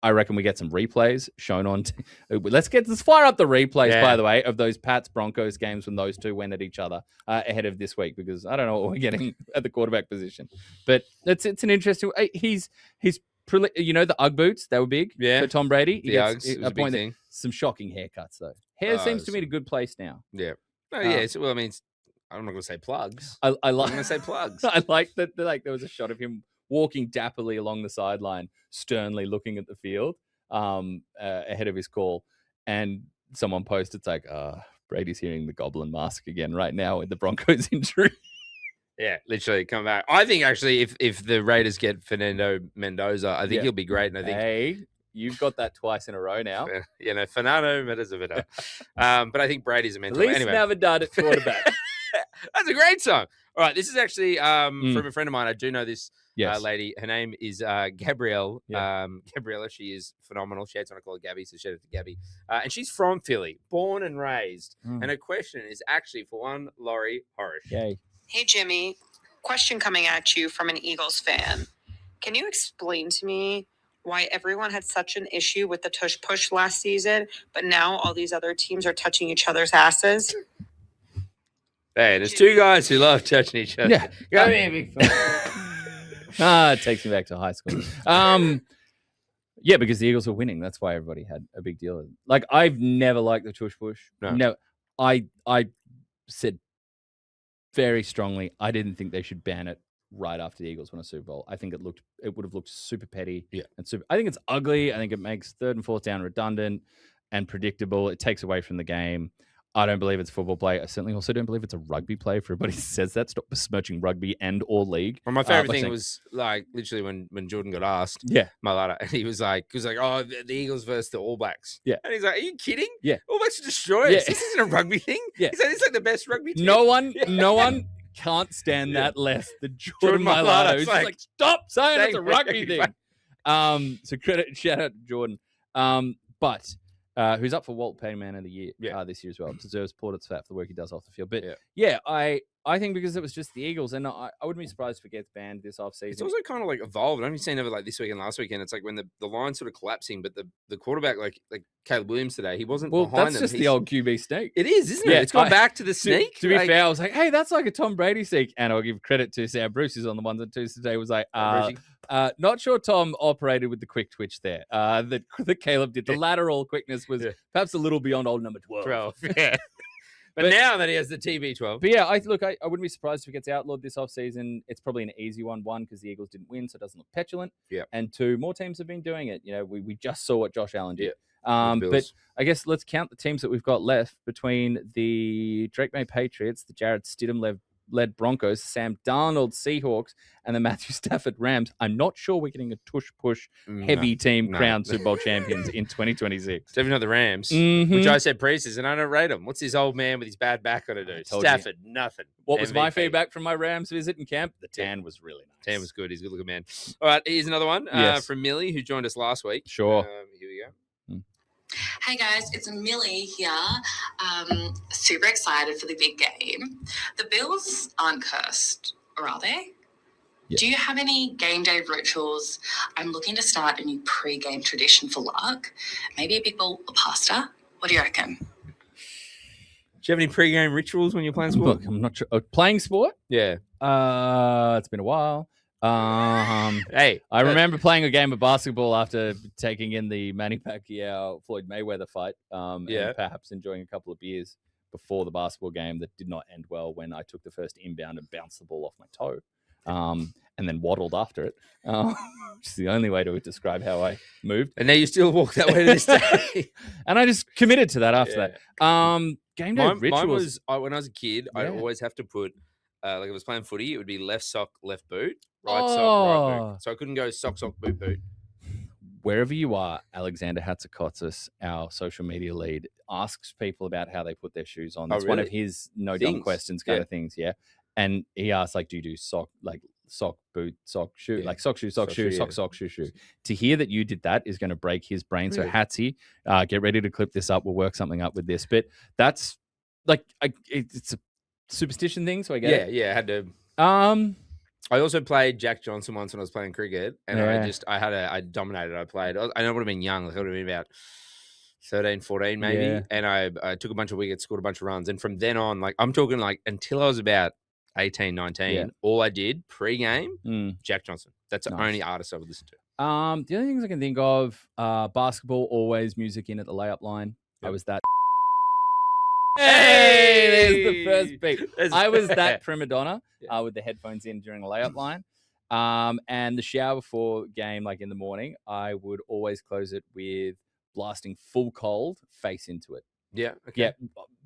I reckon we get some replays shown on. Let's fire up the replays, by the way, of those Pats Broncos games when those two went at each other ahead of this week, because I don't know what we're getting at the quarterback position. But it's an interesting. He's the Ugg boots, they were big for Tom Brady. The Uggs was a big thing. Some shocking haircuts though. Hair seems to be in a good place now. Yeah. I'm not going to say plugs. I'm going to say plugs. I like that. There was a shot of him walking dapperly along the sideline, sternly looking at the field ahead of his call, and someone posted, "It's like Brady's hearing the Goblin Mask again right now with the Broncos injury." Yeah, literally come back. I think actually, if the Raiders get Fernando Mendoza, I think he'll be great. And I think you've got that twice in a row now. Fernando Mendoza. But I think Brady's a mentor. At least never done at quarterback. That's a great song. All right, this is actually from a friend of mine. I do know this lady. Her name is Gabrielle. Gabriella, she is phenomenal. She hates when I call her Gabby, so shout out to Gabby. And she's from Philly, born and raised. And her question is actually for one, Laurie Horesh. Yay. Hey, Jimmy. Question coming at you from an Eagles fan. Can you explain to me why everyone had such an issue with the tush push last season, but now all these other teams are touching each other's asses? Hey, there's 2 guys who love touching each other. Yeah. Come here, big fella. It takes me back to high school. Because the Eagles were winning. That's why everybody had a big deal. I've never liked the tush push. No. I said very strongly, I didn't think they should ban it right after the Eagles won a Super Bowl. I think it would have looked super petty. Yeah. And I think it's ugly. I think it makes 3rd and 4th down redundant and predictable. It takes away from the game. I don't believe it's football play. I certainly also don't believe it's a rugby play. For everybody who says that, stop besmirching rugby and or league. Well, my favorite thing was literally when Jordan got asked, Malata, and he was like, oh, the Eagles versus the All Blacks. Yeah. And he's like, are you kidding? Yeah. All Blacks are destroyers. Yeah. This isn't a rugby thing. Yeah. He's like, it's like the best rugby team. No one can't stand that less than Jordan Mailata. Who's like, stop saying it's a rugby thing. So shout out to Jordan. But who's up for Walt Payne Man of the Year this year as well. Deserves plaudits for the work he does off the field. But I think because it was just the Eagles, and I wouldn't be surprised if it gets banned this offseason. It's also kind of evolved. I've seen it this week and last weekend. It's when the line's sort of collapsing, but the quarterback, like Caleb Williams today, he wasn't behind them. That's just the old QB sneak. It is, isn't it? It's gone back to the sneak. To be fair, I was like, hey, that's like a Tom Brady sneak. And I'll give credit to Sam Bruce, who's on the ones and twos today, was like, not sure Tom operated with the quick twitch there. That Caleb did. The lateral quickness was perhaps a little beyond old number 12. Yeah. But now that he has the TB12. But yeah, I wouldn't be surprised if it gets outlawed this offseason. It's probably an easy one, because the Eagles didn't win, so it doesn't look petulant. Yeah. And 2, more teams have been doing it. We just saw what Josh Allen did. But I guess let's count the teams that we've got left between the Drake May Patriots, the Jared Stidham-led led Broncos, Sam Darnold Seahawks, and the Matthew Stafford Rams. I'm not sure we're getting a tush-push heavy team crowned Super Bowl champions in 2026. Definitely not the Rams, which I said preseason. I don't rate them. What's this old man with his bad back got to do? Stafford, nothing. What was my MVP. feedback from my Rams visit in camp? The tan was really nice. Tan was good. He's a good-looking man. All right, here's another one from Millie, who joined us last week. Sure. Here we go. Hey guys, it's Millie here. Super excited for the big game. The Bills aren't cursed, or are they? Yeah. Do you have any game day rituals? I'm looking to start a new pre-game tradition for luck. Maybe a big bowl of pasta. What do you reckon? Do you have any pre-game rituals when you're playing sport? Look, I'm not sure. Playing sport? Yeah. It's been a while. I remember playing a game of basketball after taking in the Manny Pacquiao Floyd Mayweather fight. And perhaps enjoying a couple of beers before the basketball game that did not end well when I took the first inbound and bounced the ball off my toe, and then waddled after it. Which is the only way to describe how I moved. And now you still walk that way to this day. And I just committed to that after that. Game day rituals. Mine was when I was a kid. I always have to put like if I was playing footy, it would be left sock, left boot. Right sock, right boot. So I couldn't go sock, boot, boot. Wherever you are, Alexander Hatzikotsis, our social media lead, asks people about how they put their shoes on. That's one of his no-dumb questions kind of things, And he asks, like, do you do sock, boot, sock, shoe, like sock, shoe, sock, shoe. To hear that you did that is going to break his brain. Really? So Hatsy, get ready to clip this up. We'll work something up with this. But that's, like, it's a superstition thing, so I get it. Yeah, I had to... I also played Jack Johnson once when I was playing cricket, and I dominated. I played. I know it would have been young. Like, I would have been about 13, 14 maybe. Yeah. And I took a bunch of wickets, scored a bunch of runs. And from then on, like, I'm talking like until I was about 18, 19, all I did pre-game, Jack Johnson. That's the only artist I would listen to. The only things I can think of, basketball, always music in at the layup line. Yep. I was that. Hey, there's the first beat. I was that prima donna with the headphones in during the layup line. And the shower before game, like in the morning, I would always close it with blasting full cold, face into it. Yeah. Okay. Yeah.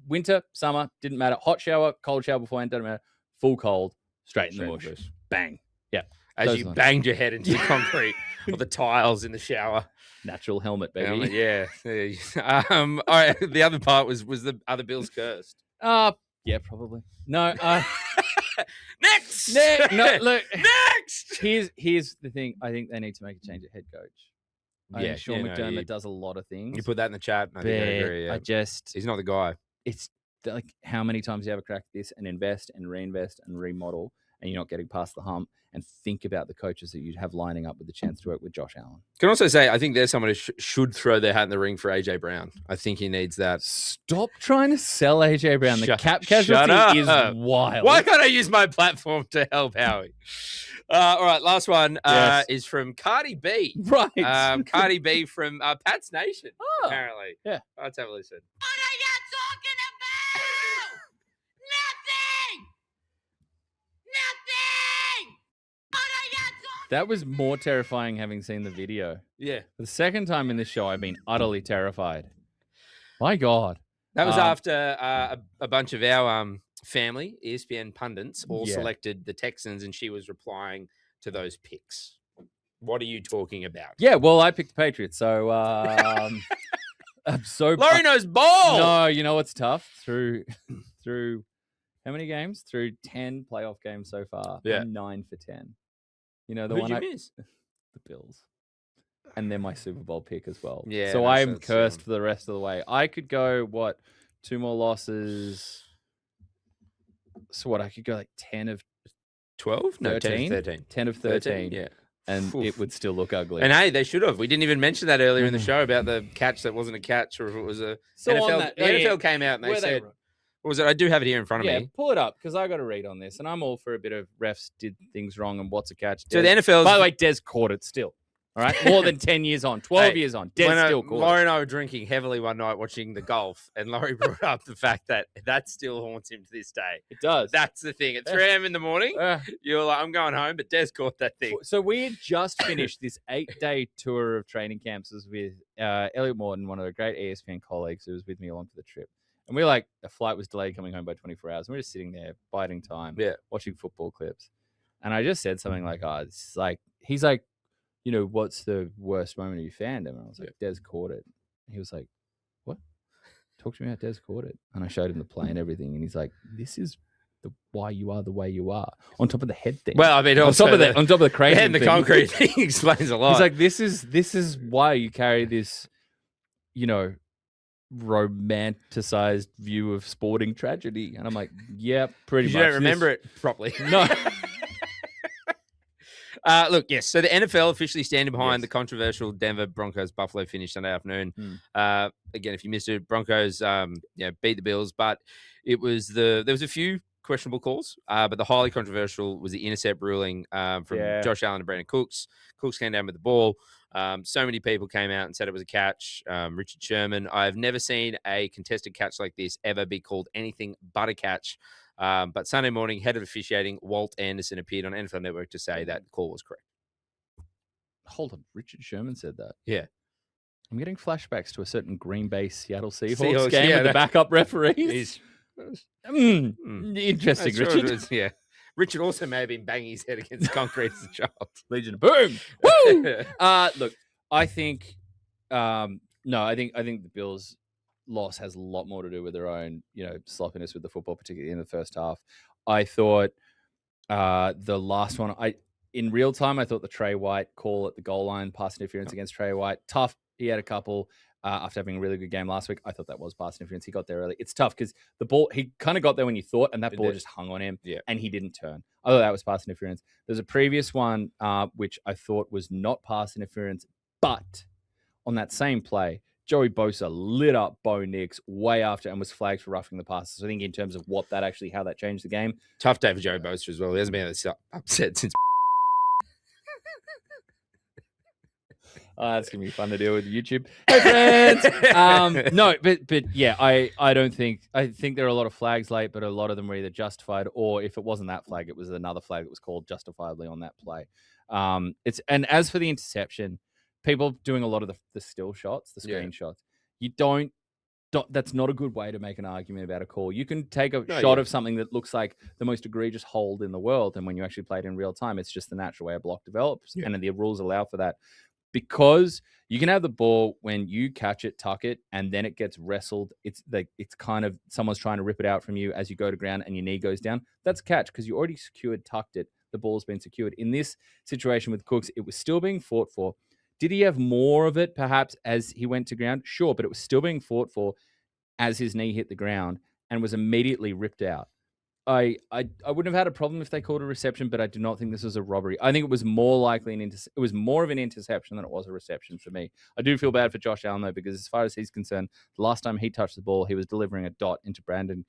Winter, summer, didn't matter. Hot shower, cold shower beforehand, doesn't matter. Full cold, straight in the mush. Bang. Yeah. As you banged your head into the concrete or the tiles in the shower. Natural helmet, baby. Yeah. All right. The other part was the other Bills cursed. Yeah, probably. No. Next. No, look. Next. Here's the thing. I think they need to make a change at head coach. I think Sean McDermott does a lot of things. You put that in the chat. I agree. Yeah. He's not the guy. It's like, how many times do you ever crack this and invest and reinvest and remodel, and you're not getting past the hump? And think about the coaches that you'd have lining up with the chance to work with Josh Allen. Can also say, I think there's someone who should throw their hat in the ring for AJ Brown. I think he needs that. Stop trying to sell AJ Brown. The cap casualty is wild. Why can't I use my platform to help Howie? All right, last one is from Cardi B. Right. Cardi B from Pat's Nation, apparently. Yeah. Let's have a listen. What are you talking about? Nothing! That was more terrifying having seen the video. Yeah. The second time in this show, I've been utterly terrified. My God. That was after a bunch of our family, ESPN pundits, all selected the Texans, and she was replying to those picks. What are you talking about? Yeah, well, I picked the Patriots, so I'm so... Laurie knows ball! No, you know what's tough? Through how many games? Through 10 playoff games so far. Yeah. I'm 9 for 10. You know, the Who'd one you miss? The Bills. And then my Super Bowl pick as well. Yeah. So I'm cursed for the rest of the way. I could go, 2 more losses. So I could go like 10 of 12? No, 13. 10 of 13. 10 of 13. 13, yeah. And it would still look ugly. And hey, they should have. We didn't even mention that earlier in the show about the catch that wasn't a catch, or if it was a NFL. The NFL came out and they said, what was it? I do have it here in front of me. Yeah, pull it up because I got to read on this, and I'm all for a bit of refs did things wrong and what's a catch. So the NFL. By the way, Des caught it still. All right, more than 10 years on, 12 years on. Des still caught it. Laurie and I were drinking heavily one night watching the golf, and Laurie brought up the fact that still haunts him to this day. It does. That's the thing. At 3 a.m. in the morning, you're like, I'm going home, but Des caught that thing. So we had just finished this 8-day tour of training camps with Elliot Morton, one of the great ESPN colleagues who was with me along for the trip. And we're like, the flight was delayed coming home by 24 hours. And we're just sitting there biding time, watching football clips. And I just said something like, it's like, he's like, what's the worst moment of your fandom? And I was like, Des caught it. And he was like, what? Talk to me about Des caught it. And I showed him the play and everything. And he's like, this is why you are the way you are. On top of the head thing. Well, I mean, on top of the crazy the head and the concrete thing explains a lot. He's like, this is why you carry this, romanticized view of sporting tragedy. And I'm like, yeah, pretty much. You don't remember it properly. No. Look, yes. So the NFL officially standing behind the controversial Denver Broncos Buffalo finish Sunday afternoon. Again, if you missed it, Broncos beat the Bills, but there was a few questionable calls, but the highly controversial was the intercept ruling from Josh Allen and Brandon Cooks. Cooks came down with the ball. So many people came out and said it was a catch. Richard Sherman, I've never seen a contested catch like this ever be called anything but a catch. But Sunday morning, head of officiating, Walt Anderson, appeared on NFL Network to say that the call was correct. Hold on. Richard Sherman said that? Yeah. I'm getting flashbacks to a certain Green Bay Seattle Seahawks game with the backup referees. Interesting, Richard. Richard also may have been banging his head against concrete as a child. Legion of Boom. Woo! Look, I think I think the Bills' loss has a lot more to do with their own, sloppiness with the football, particularly in the first half. I thought the last one, in real time, I thought the Trey White call at the goal line, pass interference against Trey White, tough. He had a couple after having a really good game last week. I thought that was pass interference. He got there early. It's tough because the ball, he kind of got there when you thought, and that ball just hung on him, and he didn't turn. I thought that was pass interference. There's a previous one, which I thought was not pass interference, but on that same play, Joey Bosa lit up Bo Nix way after and was flagged for roughing the passer. So I think in terms of how that changed the game. Tough day for Joey Bosa as well. He hasn't been upset since. That's going to be fun to deal with YouTube. Hey, friends! No, but yeah, I don't think... I think there are a lot of flags late, but a lot of them were either justified, or if it wasn't that flag, it was another flag that was called justifiably on that play. And as for the interception, people doing a lot of the still shots, the screenshots, you don't... That's not a good way to make an argument about a call. You can take a shot of something that looks like the most egregious hold in the world, and when you actually play it in real time, it's just the natural way a block develops, and the rules allow for that. Because you can have the ball when you catch it, tuck it, and then it gets wrestled. It's kind of someone's trying to rip it out from you as you go to ground and your knee goes down. That's a catch because you already tucked it. The ball's been secured. In this situation with Cooks, it was still being fought for. Did he have more of it perhaps as he went to ground? Sure, but it was still being fought for as his knee hit the ground and was immediately ripped out. I wouldn't have had a problem if they called a reception, but I do not think this was a robbery. I think it was more likely it was more of an interception than it was a reception for me. I do feel bad for Josh Allen though, because as far as he's concerned, the last time he touched the ball, he was delivering a dot into Brandon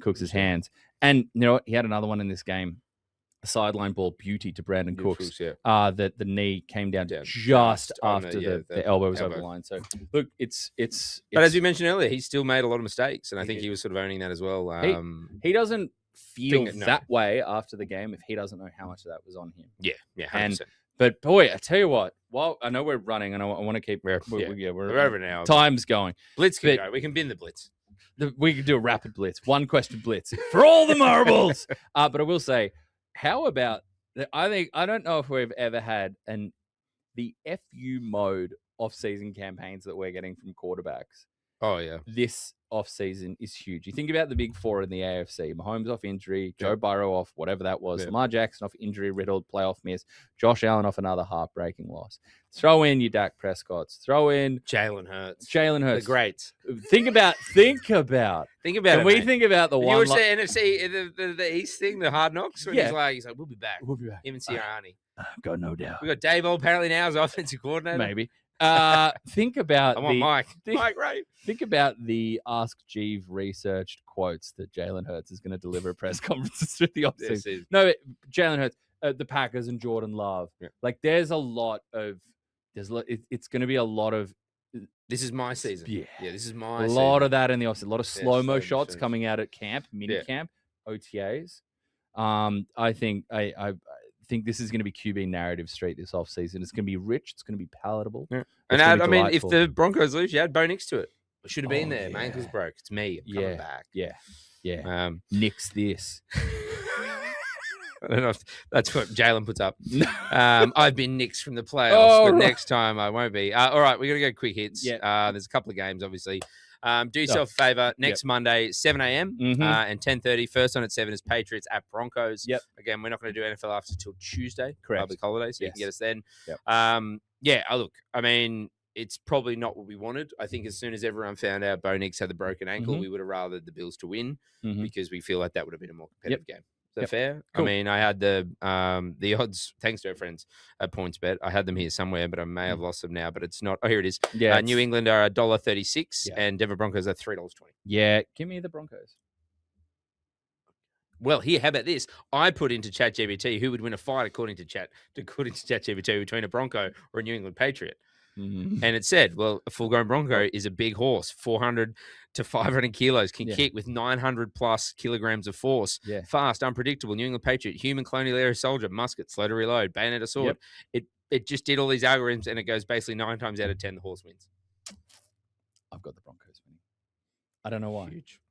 Cooks' hands. And you know what? He had another one in this game, a sideline ball beauty to Brandon Cooks. That the knee came down just after the elbow was over the line. So look, it's. But as you mentioned earlier, he still made a lot of mistakes, and I think he was sort of owning that as well. He doesn't feel that way after the game if he doesn't know how much of that was on him. Yeah, 100%. But boy, I tell you what. Well, I know we're running, and I want to keep. We're over now. Time's going. Blitz can go. We can bin the Blitz. We can do a rapid Blitz, one question Blitz for all the marbles. But I will say, how about? I don't know if we've ever had the FU mode off-season campaigns that we're getting from quarterbacks. Oh yeah, this off-season is huge. You think about the big four in the AFC: Mahomes off injury, Joe Burrow off whatever that was, Lamar Jackson off injury riddled playoff miss, Josh Allen off another heartbreaking loss. Throw in your Dak Prescotts. Throw in Jalen Hurts. The greats. Think about. Can we think about the one? You watch the NFC, the East thing, the Hard Knocks. When he's like, we'll be back. Him and Sirianni. I've got no doubt. We got Dable apparently now as offensive coordinator. Maybe. Think about Mike Ray. Think about the Ask Jeeve researched quotes that Jalen Hurts is going to deliver at press conferences through the offseason. No, Jalen Hurts, the Packers and Jordan Love. Yeah. Like there's a lot of it's going to be a lot of. This is my season. Yeah, this is my. A lot of that in the offseason. A lot of slow-mo shots coming out at camp, camp, OTAs. I think this is going to be QB narrative street this offseason. It's going to be rich. It's going to be palatable. Yeah. And I mean, if the Broncos lose, you add Bo Nix to it. Should have been there. My ankle's broke. It's me. I'm coming back. Yeah. Nix this. I don't know if that's what Jalen puts up. I've been nixed from the playoffs, but next time I won't be. All right, we're going to go quick hits. There's a couple of games, obviously. Do yourself a favour. Next Monday, 7 a.m. And 10:30. First on at 7 is Patriots at Broncos. Again, we're not going to do NFL after till Tuesday. Correct. Public holiday, so you can get us then. Look, I mean, it's probably not what we wanted. I think as soon as everyone found out Bo Nix had the broken ankle, we would have rather the Bills to win because we feel like that would have been a more competitive game. Is that fair? Cool. I mean, I had the odds, thanks to our friends at PointsBet. I had them here somewhere, but I may have lost them now. But it's not. Oh, here it is. Yeah, New England are $1.36 and Denver Broncos are $3.20. Yeah, give me the Broncos. Well, here, how about this? I put into ChatGPT who would win a fight according to ChatGPT between a Bronco or a New England Patriot. And it said, well, a full-grown Bronco is a big horse, 400 to 500 kilos, can kick with 900 plus kilograms of force, fast, unpredictable, New England Patriot, human colonial era soldier, musket, slow to reload, bayonet, a sword. It just did all these algorithms, and it goes basically 9 times out of 10 the horse wins. I've got the Broncos winning. I don't know why. Huge.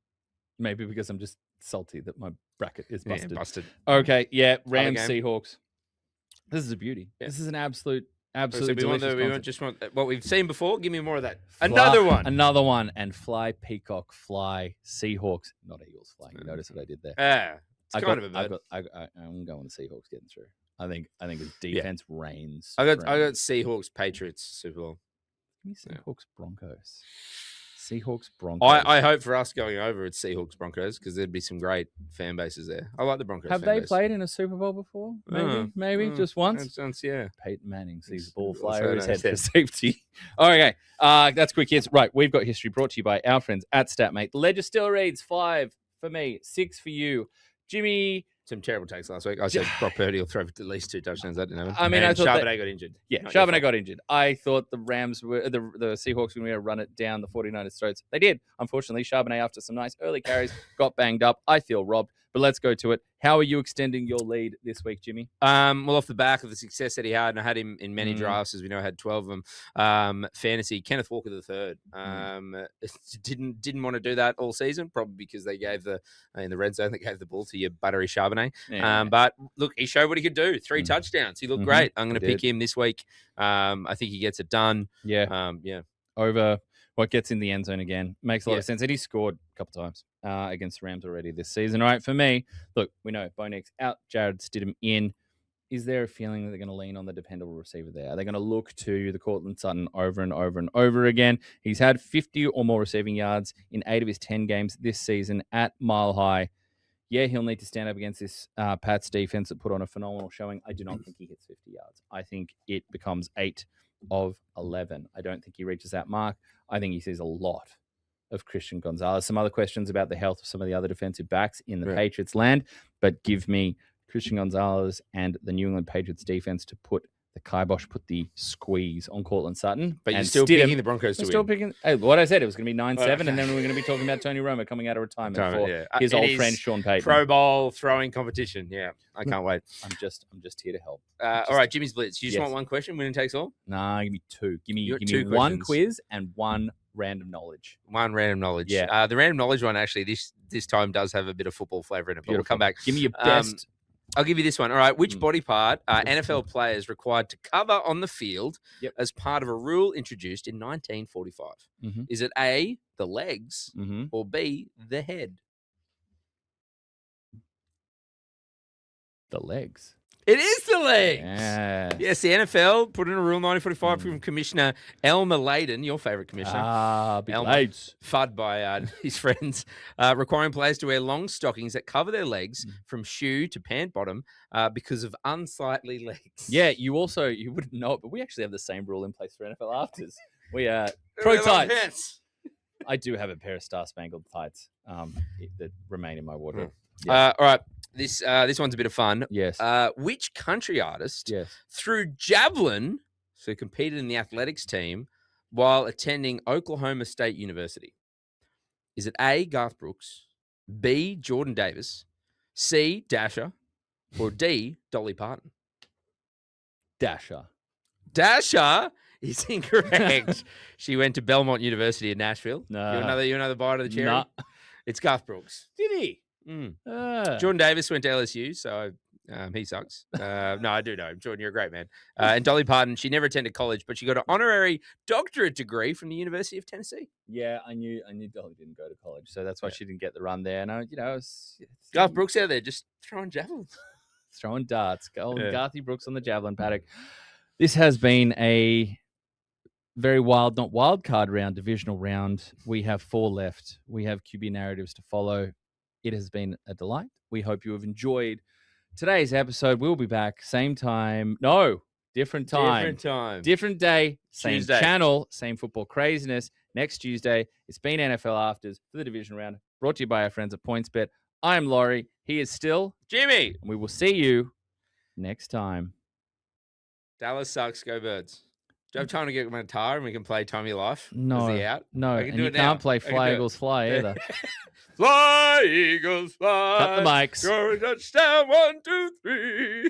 Maybe because I'm just salty that my bracket is busted. Yeah, busted. Okay, Rams, Seahawks. This is a beauty. This is an absolute we want what we've seen before. Give me more of that. Another one, and fly Peacock, fly Seahawks, not Eagles flying. You notice what I did there? It's kind of a bird. I'm going Seahawks getting through. I think his defense reigns. I got Seahawks, Patriots, Super Bowl. Give me Seahawks, Broncos. Seahawks, Broncos. I hope for us going over it's Seahawks, Broncos because there'd be some great fan bases there. I like the Broncos. Have they played in a Super Bowl before? Maybe just once. Yeah. Peyton Manning sees the ball fly over his head for safety. Okay, that's quick hits. Right, we've got history brought to you by our friends at StatMate. The ledger still reads 5 for me, 6 for you, Jimmy. Some terrible takes last week. I said Brock Purdy will throw at least 2 touchdowns. That didn't happen. I mean, I thought Charbonnet got injured. Yeah, Charbonnet got injured. I thought the Rams were the Seahawks were going to run it down the 49ers' throats. They did. Unfortunately, Charbonnet, after some nice early carries, got banged up. I feel robbed. But let's go to it. How are you extending your lead this week, Jimmy? Well, off the back of the success that he had, and I had him in many drafts, as we know, I had 12 of them. Fantasy, Kenneth Walker III. Didn't want to do that all season, probably because they gave in the red zone, they gave the ball to your buttery Charbonnet. But look, he showed what he could do. 3 touchdowns. He looked great. I'm going to pick him this week. I think he gets it done. Over what gets in the end zone again. Makes a lot of sense. And he scored a couple times against the Rams already this season. All right, for me, look, we know Bo Nix out, Jared Stidham in. Is there a feeling that they're going to lean on the dependable receiver there? Are they going to look to the Cortland Sutton over and over and over again? He's had 50 or more receiving yards in 8 of his 10 games this season at Mile High. Yeah, he'll need to stand up against this Pats defense that put on a phenomenal showing. I do not think he hits 50 yards. I think it becomes 8 of 11. I don't think he reaches that mark. I think he sees a lot of Christian Gonzalez. Some other questions about the health of some of the other defensive backs in the Patriots land, but give me Christian Gonzalez and the New England Patriots defense to put the kibosh, put the squeeze on Cortland Sutton. But you're still picking the Broncos to win. Still picking. Hey, what I said, it was going to be 9-7, and then we're going to be talking about Tony Romo coming out of retirement for his old friend Sean Payton. Pro Bowl throwing competition. Yeah, I can't wait. I'm just here to help. All right, Jimmy's Blitz. You just want one question, winner takes all? Nah, give me 2. Give me one quiz and one random knowledge. One random knowledge. Yeah. The random knowledge one actually this time does have a bit of football flavour in it. But we'll come back. Give me your best. I'll give you this one. All right. Which body part are NFL players required to cover on the field as part of a rule introduced in 1945? Is it A, the legs, or B, the head? The legs. It is the legs. Yes, the NFL put in a rule 1945 from Commissioner Elmer Layden, your favourite commissioner. Big Lades. Fud by his friends, requiring players to wear long stockings that cover their legs from shoe to pant bottom because of unsightly legs. Yeah, you wouldn't know it, but we actually have the same rule in place for NFL afters. We are pro tights. I do have a pair of star-spangled tights that remain in my wardrobe. All right. This one's a bit of fun. Yes. Which country artist threw javelin, so competed in the athletics team, while attending Oklahoma State University? Is it A, Garth Brooks, B, Jordan Davis, C, Dasher, or D, Dolly Parton? Dasher. Dasher is incorrect. She went to Belmont University in Nashville. No. You another bite of the cherry? Nah. It's Garth Brooks. Did he? Jordan Davis went to LSU, so he sucks. No, I do know him. Jordan, you're a great man. And Dolly Parton, she never attended college, but she got an honorary doctorate degree from the University of Tennessee. Yeah, I knew Dolly didn't go to college, so that's why she didn't get the run there. And Garth Brooks out there just throwing javelins. Throwing darts. Garthy Brooks on the javelin paddock. This has been a very wild, not wild card round, divisional round. We have 4 left. We have QB narratives to follow. It has been a delight. We hope you have enjoyed today's episode. We'll be back same time. No, different time. Different day. Same Tuesday. channel. Same football craziness. Next Tuesday. It's been NFL Afters for the division round. Brought to you by our friends at PointsBet. I am Laurie. He is still Jimmy. And we will see you next time. Dallas sucks. Go Birds. Do I have time to get my guitar and we can play Time of Your Life? No. Is he out? No. I can And do you it now. can't play I can Fly do it. Eagles Fly either. Fly, Eagles, fly. Cut the mics. Go touchdown, 1, 2, 3.